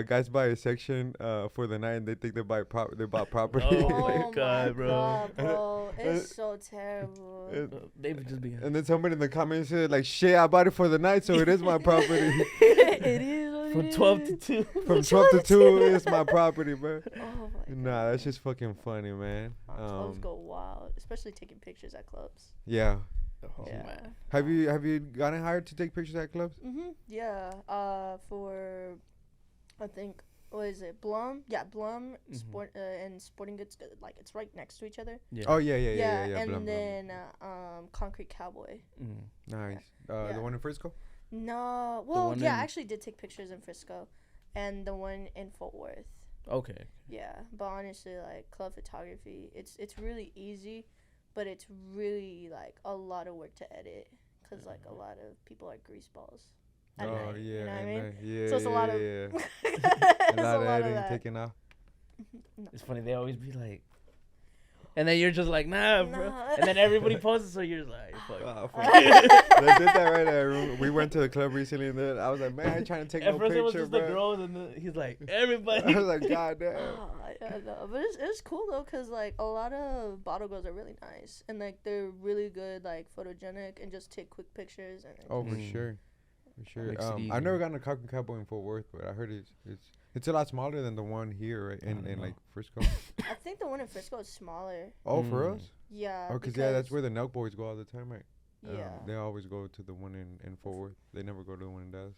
[SPEAKER 2] guys buy a section for the night and they think they bought property.
[SPEAKER 4] Oh my god,
[SPEAKER 3] bro. It's so terrible.
[SPEAKER 4] They would just be.
[SPEAKER 2] And then somebody in the comments said like, shit, I bought it for the night, so it is my property.
[SPEAKER 3] It is.
[SPEAKER 4] From 12 to 2.
[SPEAKER 2] From 12 to 2 is my property, bro.
[SPEAKER 3] Oh my god.
[SPEAKER 2] Nah, that's just fucking funny, man.
[SPEAKER 3] Clubs go wild, especially taking pictures at clubs.
[SPEAKER 2] Yeah.
[SPEAKER 4] Oh,
[SPEAKER 3] yeah.
[SPEAKER 4] Man.
[SPEAKER 2] Have you gotten hired to take pictures at clubs?
[SPEAKER 3] Yeah. For I think, what is it? Blum? Yeah, Blum Sport and Sporting Goods, like it's right next to each other.
[SPEAKER 2] Yeah. Oh yeah.
[SPEAKER 3] And
[SPEAKER 2] Blum,
[SPEAKER 3] then Concrete Cowboy.
[SPEAKER 2] Nice. The one in Frisco?
[SPEAKER 3] No. Well, yeah, I actually did take pictures in Frisco, and the one in Fort Worth.
[SPEAKER 4] Okay.
[SPEAKER 3] Yeah, but honestly, like club photography, it's really easy, but it's really like a lot of work to edit, cause like a lot of people are greaseballs.
[SPEAKER 2] Oh night, yeah, you know what I mean?
[SPEAKER 3] So it's a lot of
[SPEAKER 2] a lot of editing taken off.
[SPEAKER 3] No.
[SPEAKER 4] It's funny, they always be like, and then you're just like, nah, bro. And then everybody posts, so you're like, fuck.
[SPEAKER 2] They did that right there. We went to the club recently, and then I was like, man, I ain't trying to take no picture,
[SPEAKER 4] At first it was just
[SPEAKER 2] bro.
[SPEAKER 4] the girls, and then he's like, everybody.
[SPEAKER 2] I was like, god damn.
[SPEAKER 3] I know. But it's cool though, cause like a lot of bottle girls are really nice, and like they're really good, like photogenic, and just take quick pictures. And
[SPEAKER 2] oh, for sure. I've never gotten a Concrete Cowboy in Fort Worth, but I heard it's a lot smaller than the one here, right? In like Frisco.
[SPEAKER 3] I think the one in Frisco is smaller.
[SPEAKER 2] Oh, for us?
[SPEAKER 3] Yeah.
[SPEAKER 2] Oh, because that's where the Nelk Boys go all the time, right?
[SPEAKER 3] Yeah.
[SPEAKER 2] They always go to the one in Fort Worth. They never go to the one in Dallas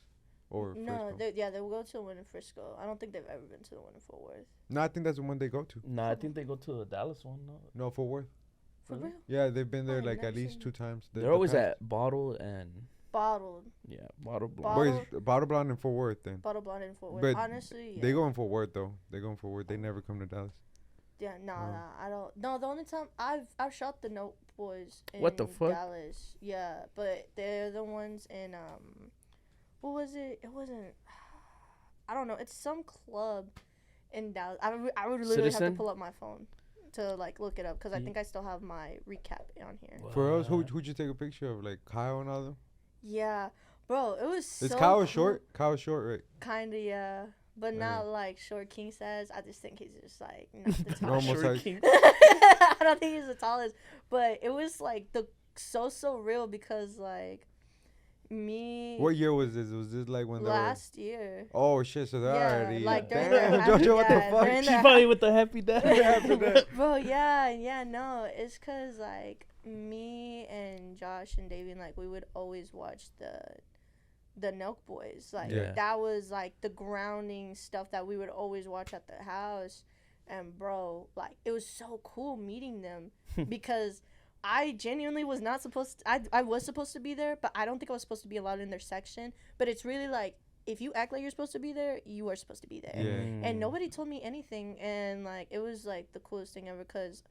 [SPEAKER 2] or
[SPEAKER 3] no,
[SPEAKER 2] Frisco.
[SPEAKER 3] they will go to the one in Frisco. I don't think they've ever been to the one in Fort Worth.
[SPEAKER 2] No, I think that's the one they go to.
[SPEAKER 4] No, I think they go to the Dallas one.
[SPEAKER 2] No, Fort Worth.
[SPEAKER 3] For real?
[SPEAKER 2] Yeah, they've been there like at least 2 times.
[SPEAKER 4] They're always at Bottle and...
[SPEAKER 3] Bottled.
[SPEAKER 4] Yeah, Bottle Blonde.
[SPEAKER 2] Bottle Blonde in Fort Worth then.
[SPEAKER 3] Bottle Blonde in Fort Worth.
[SPEAKER 2] But
[SPEAKER 3] honestly, yeah.
[SPEAKER 2] They go in Fort Worth though. They go in Fort Worth. They never come to Dallas.
[SPEAKER 3] Yeah, I don't. No, the only time I've shot the Note Boys in
[SPEAKER 4] What the fuck?
[SPEAKER 3] Dallas. Yeah, but they're the ones in what was it? It wasn't. I don't know. It's some club in Dallas. I would literally have
[SPEAKER 4] Citizen?
[SPEAKER 3] to pull up my phone to like look it up because I think I still have my recap on here.
[SPEAKER 2] For us, who'd you take a picture of? Like Kyle and all them?
[SPEAKER 3] Yeah, bro, it was so.
[SPEAKER 2] Is Kyle
[SPEAKER 3] cool.
[SPEAKER 2] short? Kyle's short, right?
[SPEAKER 3] Kinda, yeah. But
[SPEAKER 2] Yeah.
[SPEAKER 3] not like short king size. I just think he's just like not the tallest.
[SPEAKER 2] Normal
[SPEAKER 4] Short
[SPEAKER 2] size.
[SPEAKER 4] king.
[SPEAKER 3] I don't think he's the tallest. But it was like the so real because like me
[SPEAKER 2] What year was this? Was this like when
[SPEAKER 3] last year.
[SPEAKER 2] Oh shit! So they're
[SPEAKER 3] Yeah,
[SPEAKER 2] already.
[SPEAKER 3] like they're in
[SPEAKER 2] Damn,
[SPEAKER 3] their
[SPEAKER 2] Jojo, what the
[SPEAKER 3] yeah, they're in
[SPEAKER 2] fuck?
[SPEAKER 4] She
[SPEAKER 3] their
[SPEAKER 4] probably with the happy dad.
[SPEAKER 3] Bro, yeah, no. It's cause like me and Josh and Davian, like we would always watch the Nelk Boys. Like
[SPEAKER 2] Yeah.
[SPEAKER 3] that was like the grounding stuff that we would always watch at the house. And bro, like it was so cool meeting them because I genuinely was not supposed to, I was supposed to be there, but I don't think I was supposed to be allowed in their section. But it's really like if you act like you're supposed to be there, you are supposed to be there.
[SPEAKER 2] Yeah.
[SPEAKER 3] And nobody told me anything, and like it was like the coolest thing ever because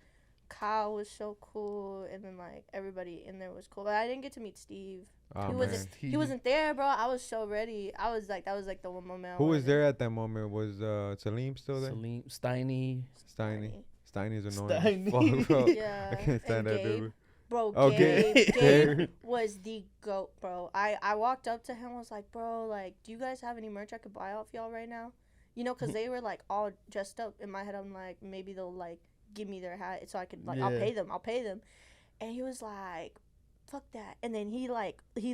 [SPEAKER 3] Kyle was so cool, and then like everybody in there was cool. But I didn't get to meet Steve.
[SPEAKER 2] Oh,
[SPEAKER 3] he
[SPEAKER 2] man.
[SPEAKER 3] wasn't there, bro. I was so ready. I was like, that was like the one moment.
[SPEAKER 2] Who was there at that moment? Was Salim still there?
[SPEAKER 4] Salim, Steiny.
[SPEAKER 2] Steiny's annoying.
[SPEAKER 4] Steiny.
[SPEAKER 2] Fuck, bro.
[SPEAKER 3] Yeah.
[SPEAKER 2] I can't stand
[SPEAKER 3] and
[SPEAKER 2] that
[SPEAKER 3] Gabe.
[SPEAKER 2] dude.
[SPEAKER 3] Bro,
[SPEAKER 2] Oh,
[SPEAKER 3] Gabe
[SPEAKER 2] Gabe.
[SPEAKER 3] was the GOAT, bro. I walked up to him, was like, bro, like, do you guys have any merch I could buy off y'all right now? You know, because they were, like, all dressed up. In my head, I'm like, maybe they'll, like, give me their hat so I could, like, I'll
[SPEAKER 4] Yeah.
[SPEAKER 3] pay them. And he was like, fuck that. And then he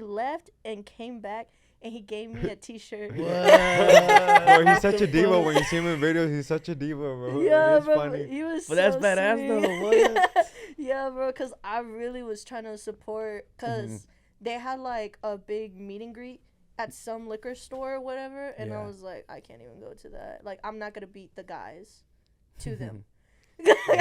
[SPEAKER 3] left and came back, and he gave me a T-shirt.
[SPEAKER 2] Bro, he's such a diva. When you see him in videos, he's such a diva, bro.
[SPEAKER 3] Yeah,
[SPEAKER 2] It's
[SPEAKER 3] bro,
[SPEAKER 2] funny.
[SPEAKER 3] he was
[SPEAKER 4] But that's
[SPEAKER 3] so
[SPEAKER 4] badass,
[SPEAKER 3] sweet.
[SPEAKER 4] though, what?
[SPEAKER 3] Yeah, bro, because I really was trying to support, because
[SPEAKER 2] Mm-hmm.
[SPEAKER 3] they had, like, a big meet and greet at some liquor store or whatever, and I
[SPEAKER 4] Yeah.
[SPEAKER 3] was like, I can't even go to that. Like, I'm not going to beat the guys to them.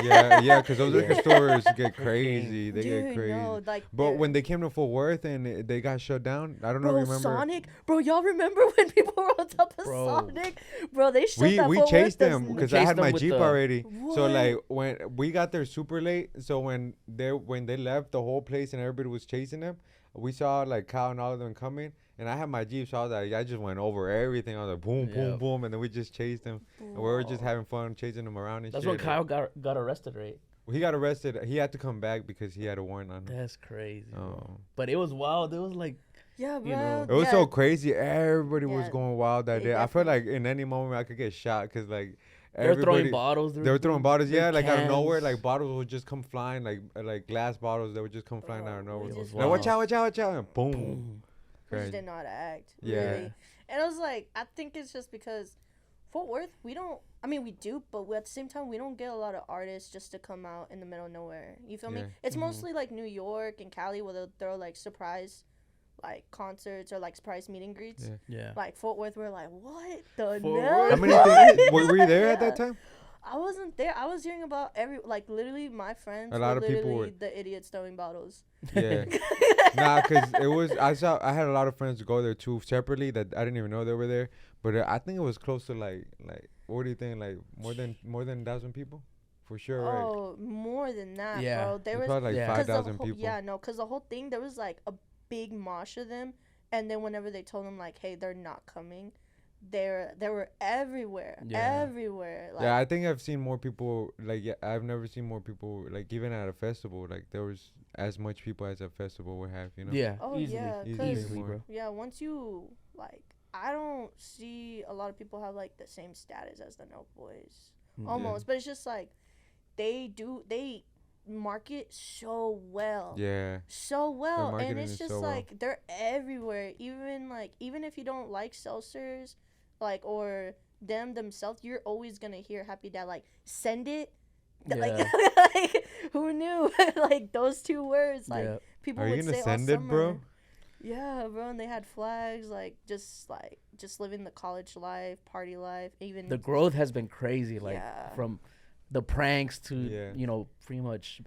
[SPEAKER 2] yeah, because those liquor stores get crazy. They
[SPEAKER 3] Dude,
[SPEAKER 2] get crazy.
[SPEAKER 3] no, like,
[SPEAKER 2] But
[SPEAKER 3] they're-
[SPEAKER 2] when they came to Fort Worth and they got shut down, I don't know.
[SPEAKER 3] Bro,
[SPEAKER 2] Remember?
[SPEAKER 3] Sonic? Bro, y'all remember when people were on top of
[SPEAKER 4] Bro.
[SPEAKER 3] Sonic? Bro, they shut
[SPEAKER 2] We
[SPEAKER 3] that
[SPEAKER 2] we
[SPEAKER 3] Fort
[SPEAKER 2] chased
[SPEAKER 3] Worth
[SPEAKER 2] them
[SPEAKER 3] does-
[SPEAKER 2] because
[SPEAKER 4] We
[SPEAKER 2] I
[SPEAKER 4] chased
[SPEAKER 2] had
[SPEAKER 4] them
[SPEAKER 2] my
[SPEAKER 4] with
[SPEAKER 2] Jeep
[SPEAKER 4] the-
[SPEAKER 2] already. So
[SPEAKER 3] What?
[SPEAKER 2] like when we got there super late, so when they left the whole place and everybody was chasing them, we saw like Kyle and all of them coming, and I had my Jeep, so I was like, I just went over everything. I was like, boom, boom,
[SPEAKER 4] Yeah.
[SPEAKER 2] boom, and then we just chased them. And we were just
[SPEAKER 3] Bro.
[SPEAKER 2] having fun chasing them around and
[SPEAKER 4] That's
[SPEAKER 2] shit.
[SPEAKER 4] when Kyle got arrested, right?
[SPEAKER 2] He got arrested. He had to come back because he had a warrant on him.
[SPEAKER 4] That's crazy. Bro.
[SPEAKER 2] Oh.
[SPEAKER 4] But it was wild. It was like,
[SPEAKER 3] Yeah, bro.
[SPEAKER 4] you know.
[SPEAKER 2] It was
[SPEAKER 3] yeah.
[SPEAKER 2] so crazy. Everybody was
[SPEAKER 3] Yeah,
[SPEAKER 2] going wild that
[SPEAKER 3] they
[SPEAKER 2] day. I felt like
[SPEAKER 3] definitely-
[SPEAKER 2] in any moment I could get shot because like
[SPEAKER 4] they were throwing
[SPEAKER 2] everybody.
[SPEAKER 4] bottles.
[SPEAKER 2] They were throwing bottles,
[SPEAKER 4] big
[SPEAKER 2] yeah, like out of nowhere,
[SPEAKER 4] cans.
[SPEAKER 2] like bottles would just come flying, like glass bottles that would just come flying out of
[SPEAKER 3] Bro, we
[SPEAKER 2] nowhere.
[SPEAKER 3] just
[SPEAKER 2] Like, watch
[SPEAKER 4] wild.
[SPEAKER 2] out, watch out, watch out, and boom.
[SPEAKER 4] Boom.
[SPEAKER 3] We just
[SPEAKER 2] Crazy.
[SPEAKER 3] didn't know how to act.
[SPEAKER 2] Yeah.
[SPEAKER 3] Really. And I was like, I think it's just because Fort Worth, we do, but at the same time, we don't get a lot of artists just to come out in the middle of nowhere. You feel me?
[SPEAKER 2] Yeah.
[SPEAKER 3] It's
[SPEAKER 4] Mhm.
[SPEAKER 3] mostly like New York and Cali where they'll throw like surprise like concerts or like surprise meet and greets.
[SPEAKER 2] Yeah.
[SPEAKER 4] Yeah.
[SPEAKER 3] Like Fort Worth, we're like, what the
[SPEAKER 4] Fort
[SPEAKER 3] no?
[SPEAKER 4] Worth.
[SPEAKER 2] How many
[SPEAKER 3] What?
[SPEAKER 2] things, were you there at
[SPEAKER 3] Yeah.
[SPEAKER 2] that time?
[SPEAKER 3] I wasn't there. I was hearing about like literally my friends.
[SPEAKER 2] A lot
[SPEAKER 3] were
[SPEAKER 2] of people
[SPEAKER 3] literally
[SPEAKER 2] were-
[SPEAKER 3] the idiots throwing bottles.
[SPEAKER 2] Yeah. Nah, cause it was. I had a lot of friends go there too separately that I didn't even know they were there. But I think it was close to like what do you think, like more than 1,000 people, for sure, right?
[SPEAKER 3] Oh, more than that,
[SPEAKER 4] Yeah.
[SPEAKER 3] bro. There
[SPEAKER 2] It
[SPEAKER 3] was
[SPEAKER 2] probably like
[SPEAKER 4] Yeah.
[SPEAKER 3] 'cause
[SPEAKER 2] 5,000
[SPEAKER 3] whole,
[SPEAKER 2] people.
[SPEAKER 3] Yeah, no, because the whole thing, there was like a big mosh of them, and then whenever they told them like, hey, they're not coming, they were everywhere,
[SPEAKER 4] Yeah.
[SPEAKER 3] everywhere. Like,
[SPEAKER 2] Yeah, I think I've seen more people. Like, yeah, I've never seen more people. Like, even at a festival, like there was as much people as a festival would have. You know.
[SPEAKER 4] Yeah.
[SPEAKER 3] Oh,
[SPEAKER 4] easily.
[SPEAKER 3] yeah,
[SPEAKER 2] Easily
[SPEAKER 3] 'cause-
[SPEAKER 4] Easily,
[SPEAKER 2] more.
[SPEAKER 4] bro.
[SPEAKER 3] yeah. Once you like, I don't see a lot of people have like the same status as the Note Boys,
[SPEAKER 4] Mm,
[SPEAKER 3] almost. But it's just like they market so well.
[SPEAKER 2] Yeah.
[SPEAKER 3] So well, and
[SPEAKER 2] marketing
[SPEAKER 3] it's
[SPEAKER 2] is
[SPEAKER 3] just
[SPEAKER 2] so well.
[SPEAKER 3] like they're everywhere. Even if you don't like seltzers, like or them themselves, you're always gonna hear Happy Dad like send it. Like, like who knew? Like those two words, like
[SPEAKER 4] Yeah.
[SPEAKER 3] people
[SPEAKER 2] Are you
[SPEAKER 3] would
[SPEAKER 2] gonna
[SPEAKER 3] say all
[SPEAKER 2] send it, bro?
[SPEAKER 3] summer. Yeah, bro, and they had flags like just living the college life, party life, even
[SPEAKER 4] The growth has been crazy. Like
[SPEAKER 3] Yeah.
[SPEAKER 4] from the pranks to
[SPEAKER 2] Yeah.
[SPEAKER 4] pretty much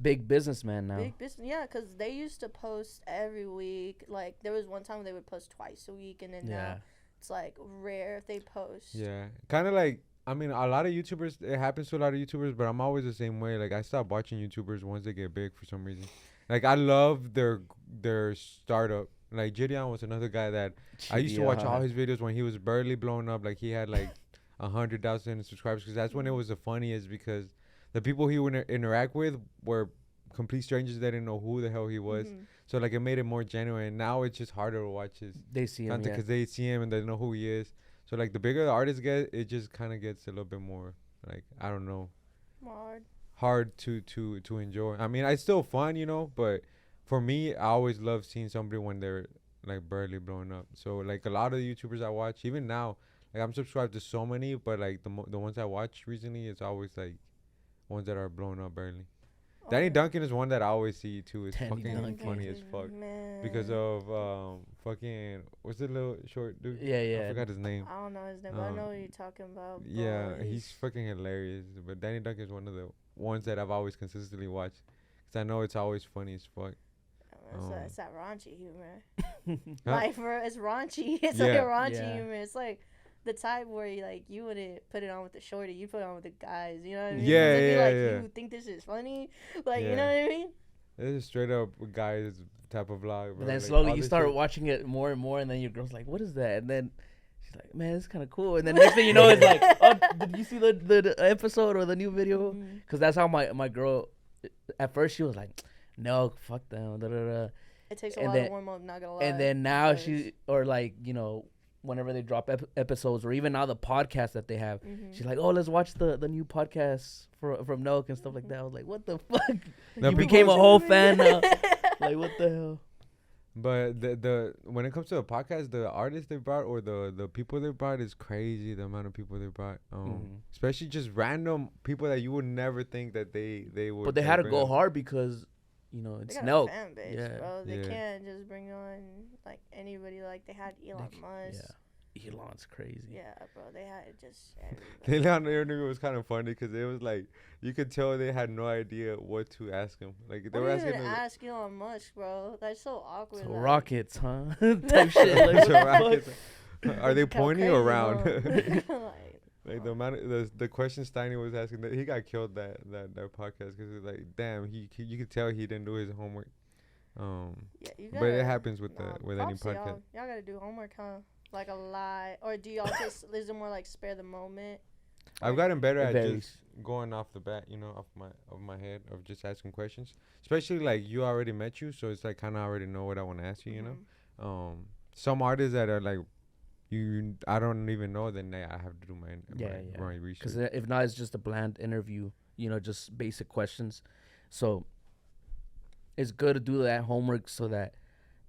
[SPEAKER 4] big businessman now.
[SPEAKER 3] big business. Yeah, because they used to post every week. Like there was one time they would post twice a week, and then
[SPEAKER 4] Yeah.
[SPEAKER 3] now it's like rare if they post.
[SPEAKER 2] Yeah. Kind of like I mean, a lot of YouTubers, it happens to a lot of YouTubers, but I'm always the same way. Like, I stop watching YouTubers once they get big for some reason. Like, I love their startup. Like, Gideon was another guy that I used to watch all his videos when he was barely blowing up. Like, he had like 100,000 subscribers, because that's when it was the funniest, because the people he would interact with were complete strangers that didn't know who the hell he was. So like, it made it more genuine. Now it's just harder to watch his
[SPEAKER 4] They see him,
[SPEAKER 2] content because they see him and they know who he is. So like, the bigger the artist get, it just kind of gets a little bit more like, I don't know, hard to enjoy. I mean, it's still fun, you know, but for me, I always love seeing somebody when they're like barely blowing up. So like, a lot of the YouTubers I watch, even now, like, I'm subscribed to so many, but like the ones I watch recently, it's always like ones that are blowing up barely. Danny Duncan is one that I always see too. It's fucking funny as fuck. Man. Because of fucking, what's the little short dude?
[SPEAKER 4] Yeah.
[SPEAKER 2] I forgot his name.
[SPEAKER 3] I don't know his name, but I know what you're talking about.
[SPEAKER 2] Yeah, he's fucking hilarious. But Danny Duncan is one of the ones that I've always consistently watched, because I know it's always funny as fuck.
[SPEAKER 3] It's that raunchy humor. Like, it's raunchy. It's like a raunchy humor. It's like the type where you wouldn't put it on with the shorty, you put it on with the guys, you know what I mean? You think this is funny, like, you know what I mean?
[SPEAKER 2] It's straight up guys type of vlog, bro.
[SPEAKER 4] But then slowly you start watching it more and more, and then your girl's like, what is that? And then she's like, man, it's kind of cool. And then next thing you know, it's like, oh, did you see the episode or the new video? Because that's how my girl, at first she was like, no, fuck them, da, da, da.
[SPEAKER 3] It takes a while to warm up, not gonna lie.
[SPEAKER 4] And then now she, or like, you know, whenever they drop episodes, or even now the podcast that they have, she's like, oh, let's watch the new podcast from Noak and stuff like that. I was like, what the fuck? You became a whole fan now. Like, what the hell?
[SPEAKER 2] But the when it comes to a podcast, the artists they brought, or the people they brought, is crazy. The amount of people they brought, especially just random people that you would never think that they would.
[SPEAKER 4] But they had to go hard because, you know, it's Noak.
[SPEAKER 3] Fan base, bro. They can't just bring on like anybody. Like, they had Elon Musk.
[SPEAKER 4] Yeah, Elon's crazy.
[SPEAKER 3] Yeah, bro. They had just everybody.
[SPEAKER 2] Elon interview was kind of funny because it was like, you could tell they had no idea what to ask him. Like, they were asking him.
[SPEAKER 3] Ask Elon Musk, bro. That's so awkward.
[SPEAKER 4] So rockets, huh? Type shit. Like,
[SPEAKER 2] rockets. Are they pointy or round? Like, the amount of the question Steiny was asking, that he got killed that podcast, because it's like, damn, you could tell he didn't do his homework. But it happens with any podcast.
[SPEAKER 3] Y'all gotta do homework, huh? Like, a lot, or do y'all just is it more like spare the moment?
[SPEAKER 2] I've gotten better at just going off the bat, you know, off my head, of just asking questions. Especially like, you already met you, so it's like, kind of already know what I want to ask you, you know. Some artists that are like, I don't even know, then I have to do my research.
[SPEAKER 4] Because if not, it's just a bland interview, you know, just basic questions. So it's good to do that homework so that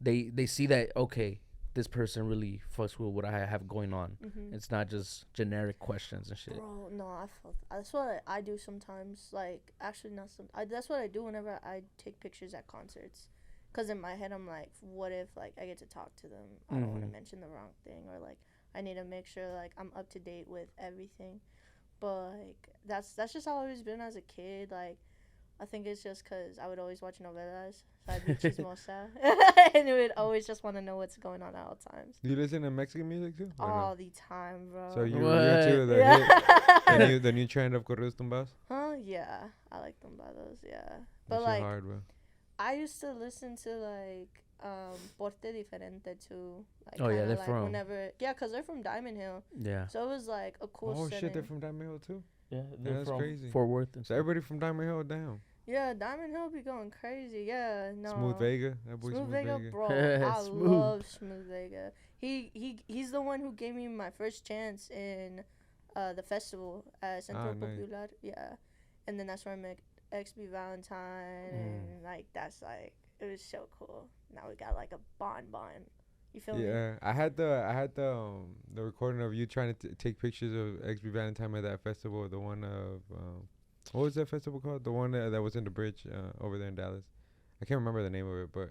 [SPEAKER 4] they see that, okay, this person really fucks with what I have going on. It's not just generic questions and shit.
[SPEAKER 3] Bro, no, that's what I do sometimes. Like, actually, not some. That's what I do whenever I take pictures at concerts. Because in my head, I'm like, what if, like, I get to talk to them? I don't want to mention the wrong thing. Or, like, I need to make sure, like, I'm up to date with everything. But, like, that's just how I've always been as a kid. Like, I think it's just because I would always watch novelas. So I'd be chismosa. And I would always just want to know what's going on at all times.
[SPEAKER 2] You listen to Mexican music, too?
[SPEAKER 3] All the time, bro.
[SPEAKER 2] So you're into the new trend of corridos tumbados?
[SPEAKER 3] Yeah. I like tumbados, yeah.
[SPEAKER 2] But, like, hard, bro.
[SPEAKER 3] I used to listen to, like, Porte Diferente too. Like,
[SPEAKER 4] they're
[SPEAKER 3] like
[SPEAKER 4] from.
[SPEAKER 3] Because they're from Diamond Hill.
[SPEAKER 4] Yeah.
[SPEAKER 3] So it was like a cool.
[SPEAKER 2] Oh
[SPEAKER 3] setting.
[SPEAKER 2] shit, they're from Diamond Hill too.
[SPEAKER 4] Yeah, that's
[SPEAKER 2] from crazy.
[SPEAKER 4] Fort Worth.
[SPEAKER 2] So everybody from Diamond Hill, damn.
[SPEAKER 3] Yeah, Diamond Hill be going crazy. Yeah, no.
[SPEAKER 2] Smooth Vega, that boy Smooth Vega,
[SPEAKER 3] bro. I love Smooth Vega. He's the one who gave me my first chance in the festival at Centro Popular. Yeah, and then that's where I met XB Valentine, and like that's like it was so cool. Now we got like a bon. You feel me?
[SPEAKER 2] Yeah, I had the recording of you trying to take pictures of XB Valentine at that festival. The one of what was that festival called? The one that was in the bridge over there in Dallas. I can't remember the name of it, but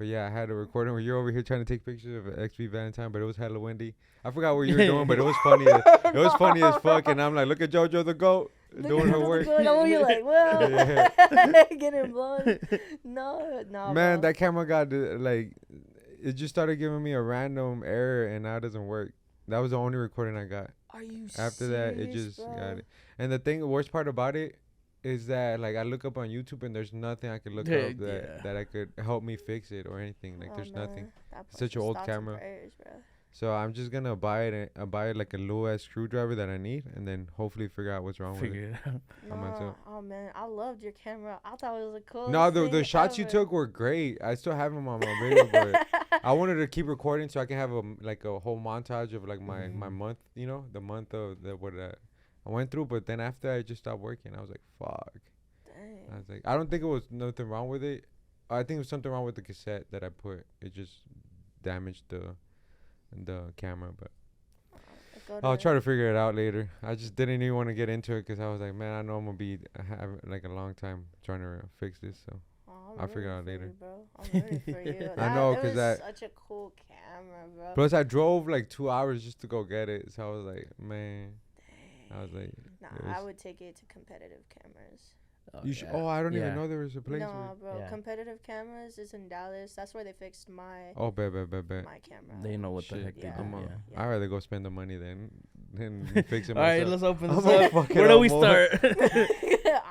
[SPEAKER 2] yeah, I had a recording where you're over here trying to take pictures of XB Valentine, but it was hella windy. I forgot what you were doing, but it was funny. It was funny as fuck, and I'm like, look at Jojo the goat doing her work.
[SPEAKER 3] You're like, well, getting blown. No.
[SPEAKER 2] Man,
[SPEAKER 3] bro.
[SPEAKER 2] that camera got like, it just started giving me a random error, and now it doesn't work. That was the only recording I got.
[SPEAKER 3] Are you
[SPEAKER 2] After that, it
[SPEAKER 3] serious,
[SPEAKER 2] just
[SPEAKER 3] bro?
[SPEAKER 2] got it. And the worst part about it is that like I look up on YouTube and there's nothing I could look up that I could help me fix it or anything. Like there's nothing.
[SPEAKER 3] That
[SPEAKER 2] It's such an
[SPEAKER 3] part's
[SPEAKER 2] old
[SPEAKER 3] thoughts and
[SPEAKER 2] camera.
[SPEAKER 3] prayers, bro.
[SPEAKER 2] So I'm just gonna buy it. Buy like a low ass screwdriver that I need, and then hopefully figure out what's wrong with it.
[SPEAKER 4] Figure it out.
[SPEAKER 2] On myself.
[SPEAKER 3] Oh man, I loved your camera. I thought it was the coolest.
[SPEAKER 2] No,
[SPEAKER 3] thing
[SPEAKER 2] the shots you
[SPEAKER 3] ever.
[SPEAKER 2] took were great. I still have them on my video, but I wanted to keep recording so I can have a whole montage of like my month, you know, the month of what I went through. But then after I just stopped working, I was like, fuck.
[SPEAKER 3] Dang.
[SPEAKER 2] I was like, I don't think it was nothing wrong with it. I think it was something wrong with the cassette that I put. It just damaged the camera, but I'll try to figure it out later. I just didn't even want to get into it because I was like, man, I know I'm gonna be having like a long time trying to fix this, so I'll figure it out later.
[SPEAKER 3] You, bro. I'm ready for you.
[SPEAKER 2] I know, cause
[SPEAKER 3] that was such a cool camera, bro.
[SPEAKER 2] Plus, I drove like 2 hours just to go get it, so I was like, man.
[SPEAKER 3] Dang.
[SPEAKER 2] I was like,
[SPEAKER 3] nah, I would take it to competitive cameras.
[SPEAKER 2] You should. Oh, I don't even know there was a place.
[SPEAKER 3] No, bro. Yeah. Competitive cameras is in Dallas. That's where they fixed my.
[SPEAKER 2] Oh, bet.
[SPEAKER 3] My camera.
[SPEAKER 4] They know what the heck they're doing.
[SPEAKER 2] I'd rather go spend the money than fix it myself.
[SPEAKER 4] All right, let's open this up. Where do we start?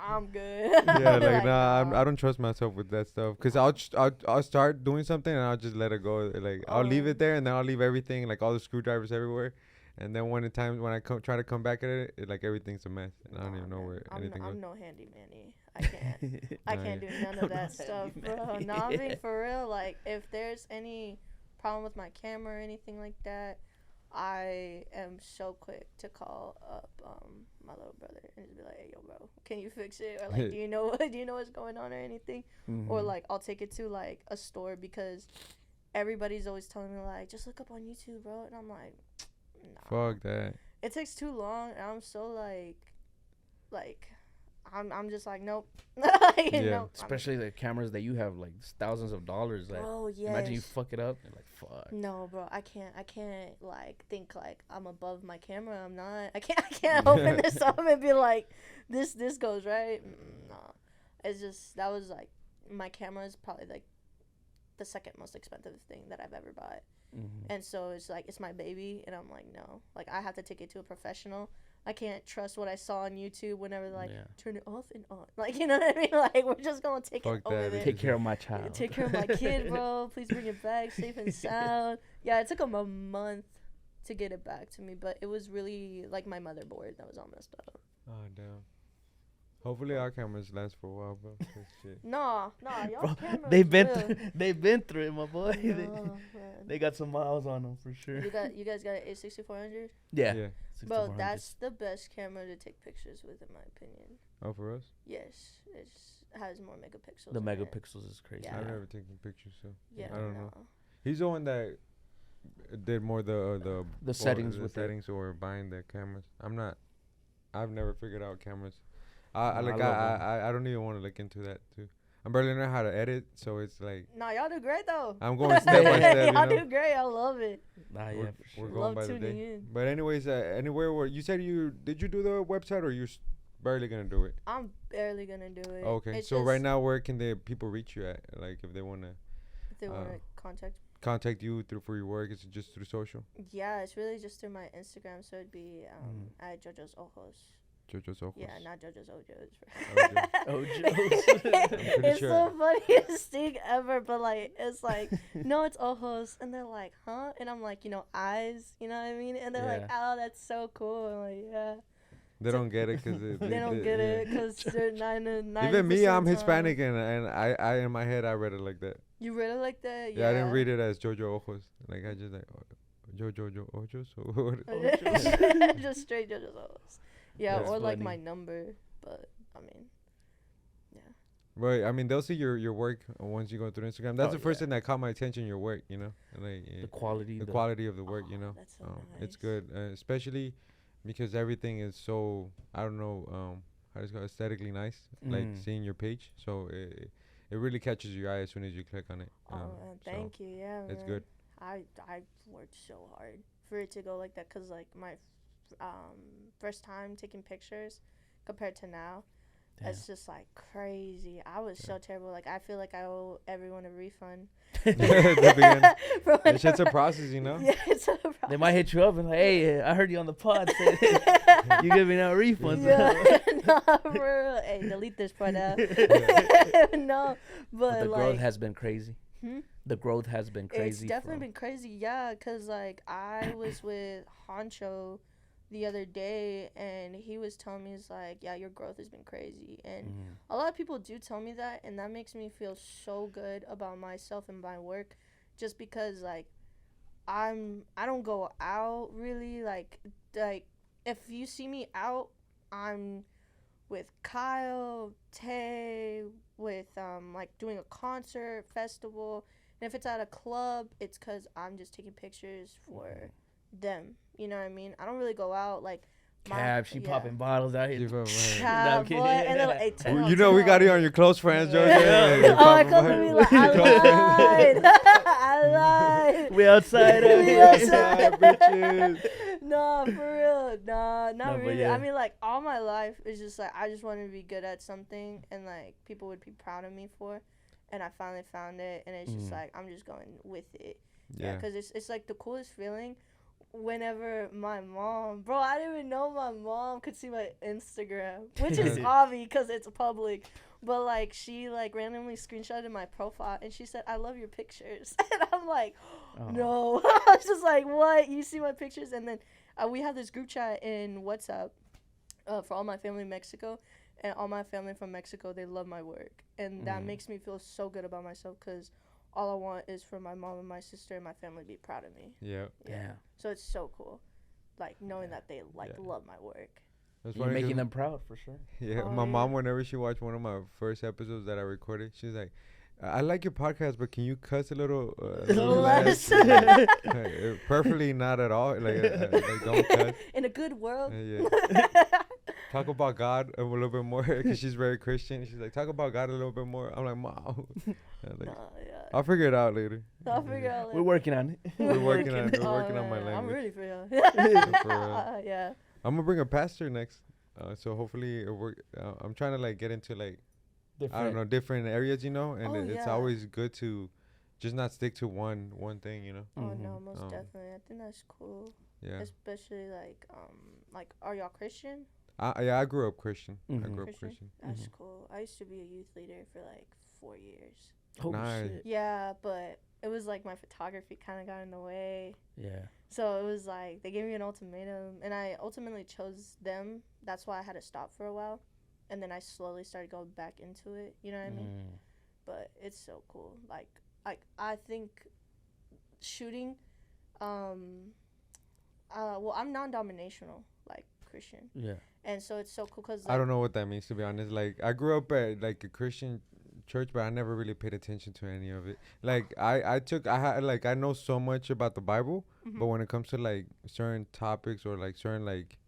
[SPEAKER 3] I'm good.
[SPEAKER 2] Yeah, like nah, I don't trust myself with that stuff. Cause I'll start doing something and I'll just let it go. Like I'll leave it there and then I'll leave everything, like all the screwdrivers everywhere. And then when I try to come back at it, like everything's a mess, and I don't even know where anything goes.
[SPEAKER 3] I'm no handy manny. I can't. I can't do none of that stuff, bro. No, I'm being for real. Like, if there's any problem with my camera or anything like that, I am so quick to call up my little brother and just be like, "Hey, yo, bro, can you fix it?" Or like, do you know what's going on or anything? Or like, I'll take it to like a store because everybody's always telling me like, "Just look up on YouTube, bro," and I'm like. Nah.
[SPEAKER 2] Fuck that.
[SPEAKER 3] It takes too long, and I'm so like, I'm just like, nope. Nope.
[SPEAKER 4] Especially the cameras that you have, like thousands of dollars. Like,
[SPEAKER 3] oh yeah.
[SPEAKER 4] Imagine you fuck it up, and like, fuck.
[SPEAKER 3] No, bro, I can't like think like I'm above my camera. I'm not. I can't open this up and be like, this goes right. No, it's just that was like, my camera is probably like the second most expensive thing that I've ever bought. And so it's like, it's my baby, and I'm like, no, like I have to take it to a professional. I can't trust what I saw on YouTube whenever they're like, turn it off and on, like, you know what I mean? Like, we're just gonna take it over there.
[SPEAKER 4] Take care of my child.
[SPEAKER 3] Take care of my kid, bro. Please bring it back safe and sound. Yeah, it took them a month to get it back to me, but it was really like my motherboard that was all messed up.
[SPEAKER 2] Oh damn. Hopefully our cameras last for a while, bro. Shit.
[SPEAKER 3] Nah, y'all cameras.
[SPEAKER 4] They've been through it, my boy.
[SPEAKER 3] No,
[SPEAKER 4] they got some miles on them for sure.
[SPEAKER 3] You guys got an A6400?
[SPEAKER 4] Yeah.
[SPEAKER 3] Bro, that's the best camera to take pictures with, in my opinion.
[SPEAKER 2] Oh, for us?
[SPEAKER 3] Yes, it has more megapixels.
[SPEAKER 4] The megapixels is crazy.
[SPEAKER 3] Yeah.
[SPEAKER 2] I've never taken pictures, so
[SPEAKER 3] yeah,
[SPEAKER 2] I don't know. He's the one that did more the
[SPEAKER 4] settings
[SPEAKER 2] with settings or buying the cameras. I've never figured out cameras. I don't even want to look into that too. I'm barely learning how to edit, so it's like.
[SPEAKER 3] Nah, y'all do great though.
[SPEAKER 2] I'm going step by step.
[SPEAKER 3] Y'all do great. I love it.
[SPEAKER 4] Nah, yeah,
[SPEAKER 2] we're going by the day. But anyways, anywhere where you said did you do the website or you're barely gonna do it?
[SPEAKER 3] I'm barely gonna do it.
[SPEAKER 2] Okay, so right now where can the people reach you at? Like if they wanna.
[SPEAKER 3] If they wanna
[SPEAKER 2] contact you for your work, is it just through social?
[SPEAKER 3] Yeah, it's really just through my Instagram. So it'd be at Jojo's Ojos.
[SPEAKER 2] Jojo's Ojos.
[SPEAKER 3] Yeah, not Jojo's Ojos.
[SPEAKER 2] Ojos.
[SPEAKER 3] It's the funniest thing ever, but like, it's like, no, it's Ojos, and they're like, huh? And I'm like, eyes, you know what I mean? And they're like, oh, that's so cool. I'm like, yeah.
[SPEAKER 2] They don't get it because
[SPEAKER 3] they don't get it because they're 9.
[SPEAKER 2] Even me, I'm Hispanic, and I in my head I read it like that.
[SPEAKER 3] You read it like that?
[SPEAKER 2] Yeah, I didn't read it as Jojo Ojos. Like I just like Jojo Ojos.
[SPEAKER 3] Just straight Jojo's Ojos. Yeah, that's or funny. Like my number, but I mean, yeah.
[SPEAKER 2] Right, I mean they'll see your work once you go through Instagram. That's the first thing that caught my attention. Your work, like
[SPEAKER 4] the quality
[SPEAKER 2] of the work.
[SPEAKER 3] That's so nice.
[SPEAKER 2] It's good, especially because everything is so I don't know how to call it, aesthetically nice. Like seeing your page, so it really catches your eye as soon as you click on it.
[SPEAKER 3] Thank you. Yeah,
[SPEAKER 2] it's
[SPEAKER 3] man.
[SPEAKER 2] good.
[SPEAKER 3] I worked so hard for it to go like that, cause like my first time taking pictures compared to now,
[SPEAKER 4] Damn.
[SPEAKER 3] It's just like crazy. I was so terrible. Like I feel like I owe everyone a refund.
[SPEAKER 2] It's just a process, you know.
[SPEAKER 3] Yeah, it's a process.
[SPEAKER 4] They might hit you up and like, hey, I heard you on the pod. Say, you giving out refunds.
[SPEAKER 3] Yeah, no, for real. Hey, delete this part out. No,
[SPEAKER 4] But the
[SPEAKER 3] like,
[SPEAKER 4] growth has been crazy.
[SPEAKER 3] Hmm?
[SPEAKER 4] The growth has been crazy.
[SPEAKER 3] It's definitely been crazy, yeah. Cause like I was with Honcho the other day, and he was telling me, he's like, yeah, your growth has been crazy, and a lot of people do tell me that, and that makes me feel so good about myself and my work, just because like I don't go out really, like if you see me out, I'm with Kyle, Tay, with like doing a concert, festival. And if it's at a club, it's because I'm just taking pictures for them. You know what I mean? I don't really go out like.
[SPEAKER 4] She popping bottles out here.
[SPEAKER 3] Nah, boy, and then, like, hey,
[SPEAKER 2] You know we got you on your close friends, Jojo.
[SPEAKER 3] I close to me like I lied. I lied.
[SPEAKER 4] We outside of
[SPEAKER 3] We
[SPEAKER 4] here.
[SPEAKER 3] outside.
[SPEAKER 2] Bitches.
[SPEAKER 3] No, for real. Nah, not
[SPEAKER 4] No, but
[SPEAKER 3] really.
[SPEAKER 4] yeah.
[SPEAKER 3] I mean, like, all my life is just, like, I just wanted to be good at something and, like, people would be proud of me for. And I finally found it, and it's just, like, I'm just going with it. Yeah, because it's, like, the coolest feeling whenever my mom... Bro, I didn't even know my mom could see my Instagram, which is obvious because it's public. But, like, she, like, randomly screenshotted my profile, and she said, I love your pictures. And I'm like, no. I was just like, what? You see my pictures? And then we have this group chat in WhatsApp for all my family in Mexico. And all my family from Mexico, they love my work. And that makes me feel so good about myself because all I want is for my mom and my sister and my family to be proud of me.
[SPEAKER 2] Yeah.
[SPEAKER 3] So it's so cool, like, knowing that they, like, love my work.
[SPEAKER 4] You're making them proud, for sure.
[SPEAKER 2] Yeah,
[SPEAKER 3] Oh,
[SPEAKER 2] my
[SPEAKER 3] yeah.
[SPEAKER 2] mom, whenever she watched one of my first episodes that I recorded, she's like, I like your podcast, but can you cuss a little
[SPEAKER 3] Less.
[SPEAKER 2] Perfectly not at all. Like don't cuss.
[SPEAKER 3] In a good world.
[SPEAKER 2] Talk about God a little bit more, because she's very Christian. She's like, talk about God a little bit more. I'm like, Mom. Like, I'll figure it out later.
[SPEAKER 3] I'll figure it out later.
[SPEAKER 4] We're working on it.
[SPEAKER 2] We're working on my language.
[SPEAKER 3] I'm ready for you.
[SPEAKER 2] For real.
[SPEAKER 3] Yeah.
[SPEAKER 2] I'm gonna bring a pastor next. So hopefully I'm trying to like get into like I don't know, different areas, you know, and it's always good to just not stick to one thing, you know.
[SPEAKER 3] Oh no, most definitely. I think that's cool.
[SPEAKER 2] Yeah.
[SPEAKER 3] Especially like are y'all Christian?
[SPEAKER 2] I grew up Christian. I grew up
[SPEAKER 3] Christian?
[SPEAKER 2] Christian.
[SPEAKER 3] That's cool. I used to be a youth leader for like 4 years.
[SPEAKER 4] Oh,
[SPEAKER 2] Nice.
[SPEAKER 4] shit.
[SPEAKER 3] Yeah, but it was like my photography kind of got in the way.
[SPEAKER 4] Yeah.
[SPEAKER 3] So it was like they gave me an ultimatum, and I ultimately chose them. That's why I had to stop for a while, and then I slowly started going back into it. You know what I mean? But it's so cool. Like I think shooting, well, I'm non-denominational, like Christian.
[SPEAKER 4] Yeah.
[SPEAKER 3] And so it's so cool because
[SPEAKER 2] I don't know what that means, to be honest. Like I grew up at like a Christian church, but I never really paid attention to any of it. Like I know so much about the Bible, but when it comes to like certain topics or like certain like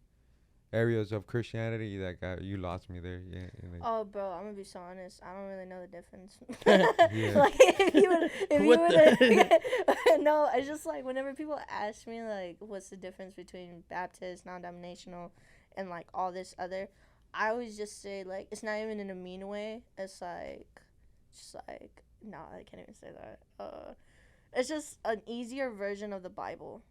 [SPEAKER 2] areas of Christianity, like you lost me there. Yeah. Like,
[SPEAKER 3] oh, bro, I'm gonna be so honest. I don't really know the difference.
[SPEAKER 2] Yeah.
[SPEAKER 3] Like if you would,
[SPEAKER 4] What
[SPEAKER 3] no, it's just like whenever people ask me like, what's the difference between Baptist, non-denominational, and like all this other, I always just say like it's not even in a mean way. It's like, just like no, I can't even say that. It's just an easier version of the Bible.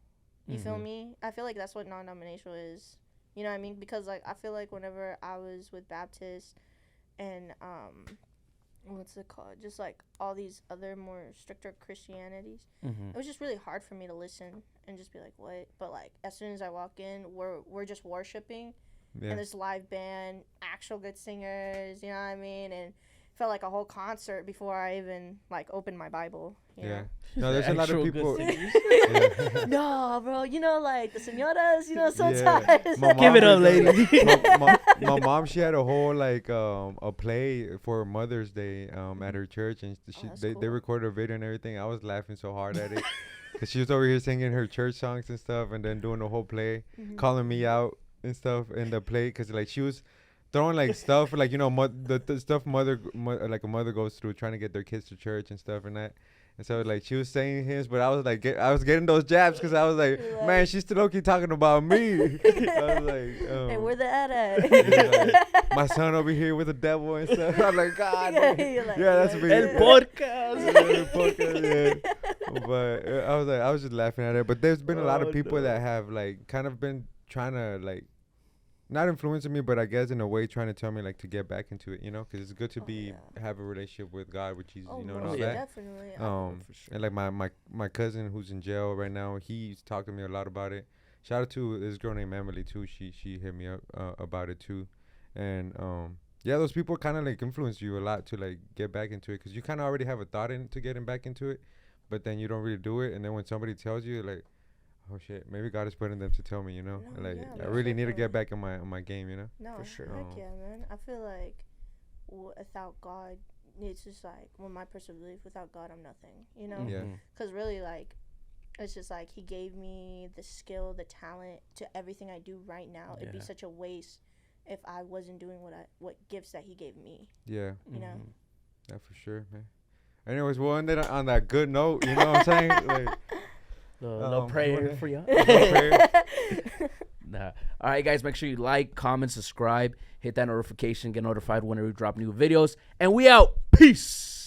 [SPEAKER 3] You feel me? I feel like that's what non-denominational is. You know what I mean? Because, like, I feel like whenever I was with Baptist and, what's it called? Just, like, all these other more stricter Christianities, it was just really hard for me to listen and just be like, what? But, like, as soon as I walk in, we're just worshiping.
[SPEAKER 2] yeah.
[SPEAKER 3] And there's live band, actual good singers, you know what I mean? And it felt like a whole concert before I even, like, opened my Bible, you know?
[SPEAKER 2] No, there's a lot of people.
[SPEAKER 3] No, bro, you know, like the señoras, you know, sometimes.
[SPEAKER 4] Give it up, lady.
[SPEAKER 2] My mom, she had a whole like a play for Mother's Day at her church, and they
[SPEAKER 3] cool.
[SPEAKER 2] recorded a video and everything. I was laughing so hard at it because she was over here singing her church songs and stuff, and then doing the whole play, calling me out and stuff in the play, because like she was throwing like stuff like, you know, the stuff mother like a mother goes through trying to get their kids to church and stuff and that. And so like she was saying his, but I was like, I was getting those jabs because I was like, man, she's still okay talking about me. I was like,
[SPEAKER 3] hey, where the ad at?
[SPEAKER 2] like, my son over here with the devil and stuff. I'm like, God,
[SPEAKER 3] like,
[SPEAKER 2] that's me.
[SPEAKER 4] El podcast.
[SPEAKER 2] El podcast, yeah. But I was just laughing at it. But there's been a lot of people that have like kind of been trying to like, not influencing me, but I guess in a way trying to tell me like to get back into it, you know, because it's good to have a relationship with God, which is you know and all that.
[SPEAKER 3] Definitely.
[SPEAKER 2] And like my cousin who's in jail right now, he's talked to me a lot about it. Shout out to this girl named Emily too. She hit me up about it too, and yeah, those people kind of like influence you a lot to like get back into it because you kind of already have a thought into getting back into it, but then you don't really do it, and then when somebody tells you like, oh shit, maybe God is putting them to tell me, you know, I really need to get back in my game, you know.
[SPEAKER 3] No,
[SPEAKER 4] for sure.
[SPEAKER 3] Heck yeah, man. I feel like without God, it's just like when my personal belief, without God, I'm nothing, you know.
[SPEAKER 2] Yeah.
[SPEAKER 3] Because really, like, it's just like He gave me the skill, the talent to everything I do right now. It'd be such a waste if I wasn't doing what gifts that He gave me.
[SPEAKER 2] Yeah.
[SPEAKER 3] You know.
[SPEAKER 2] Yeah, for sure, man. Anyways, we'll end it on that good note. You know what I'm saying? Like.
[SPEAKER 4] No prayer for you. Nah. All right, guys. Make sure you like, comment, subscribe, hit that notification, get notified whenever we drop new videos. And we out. Peace.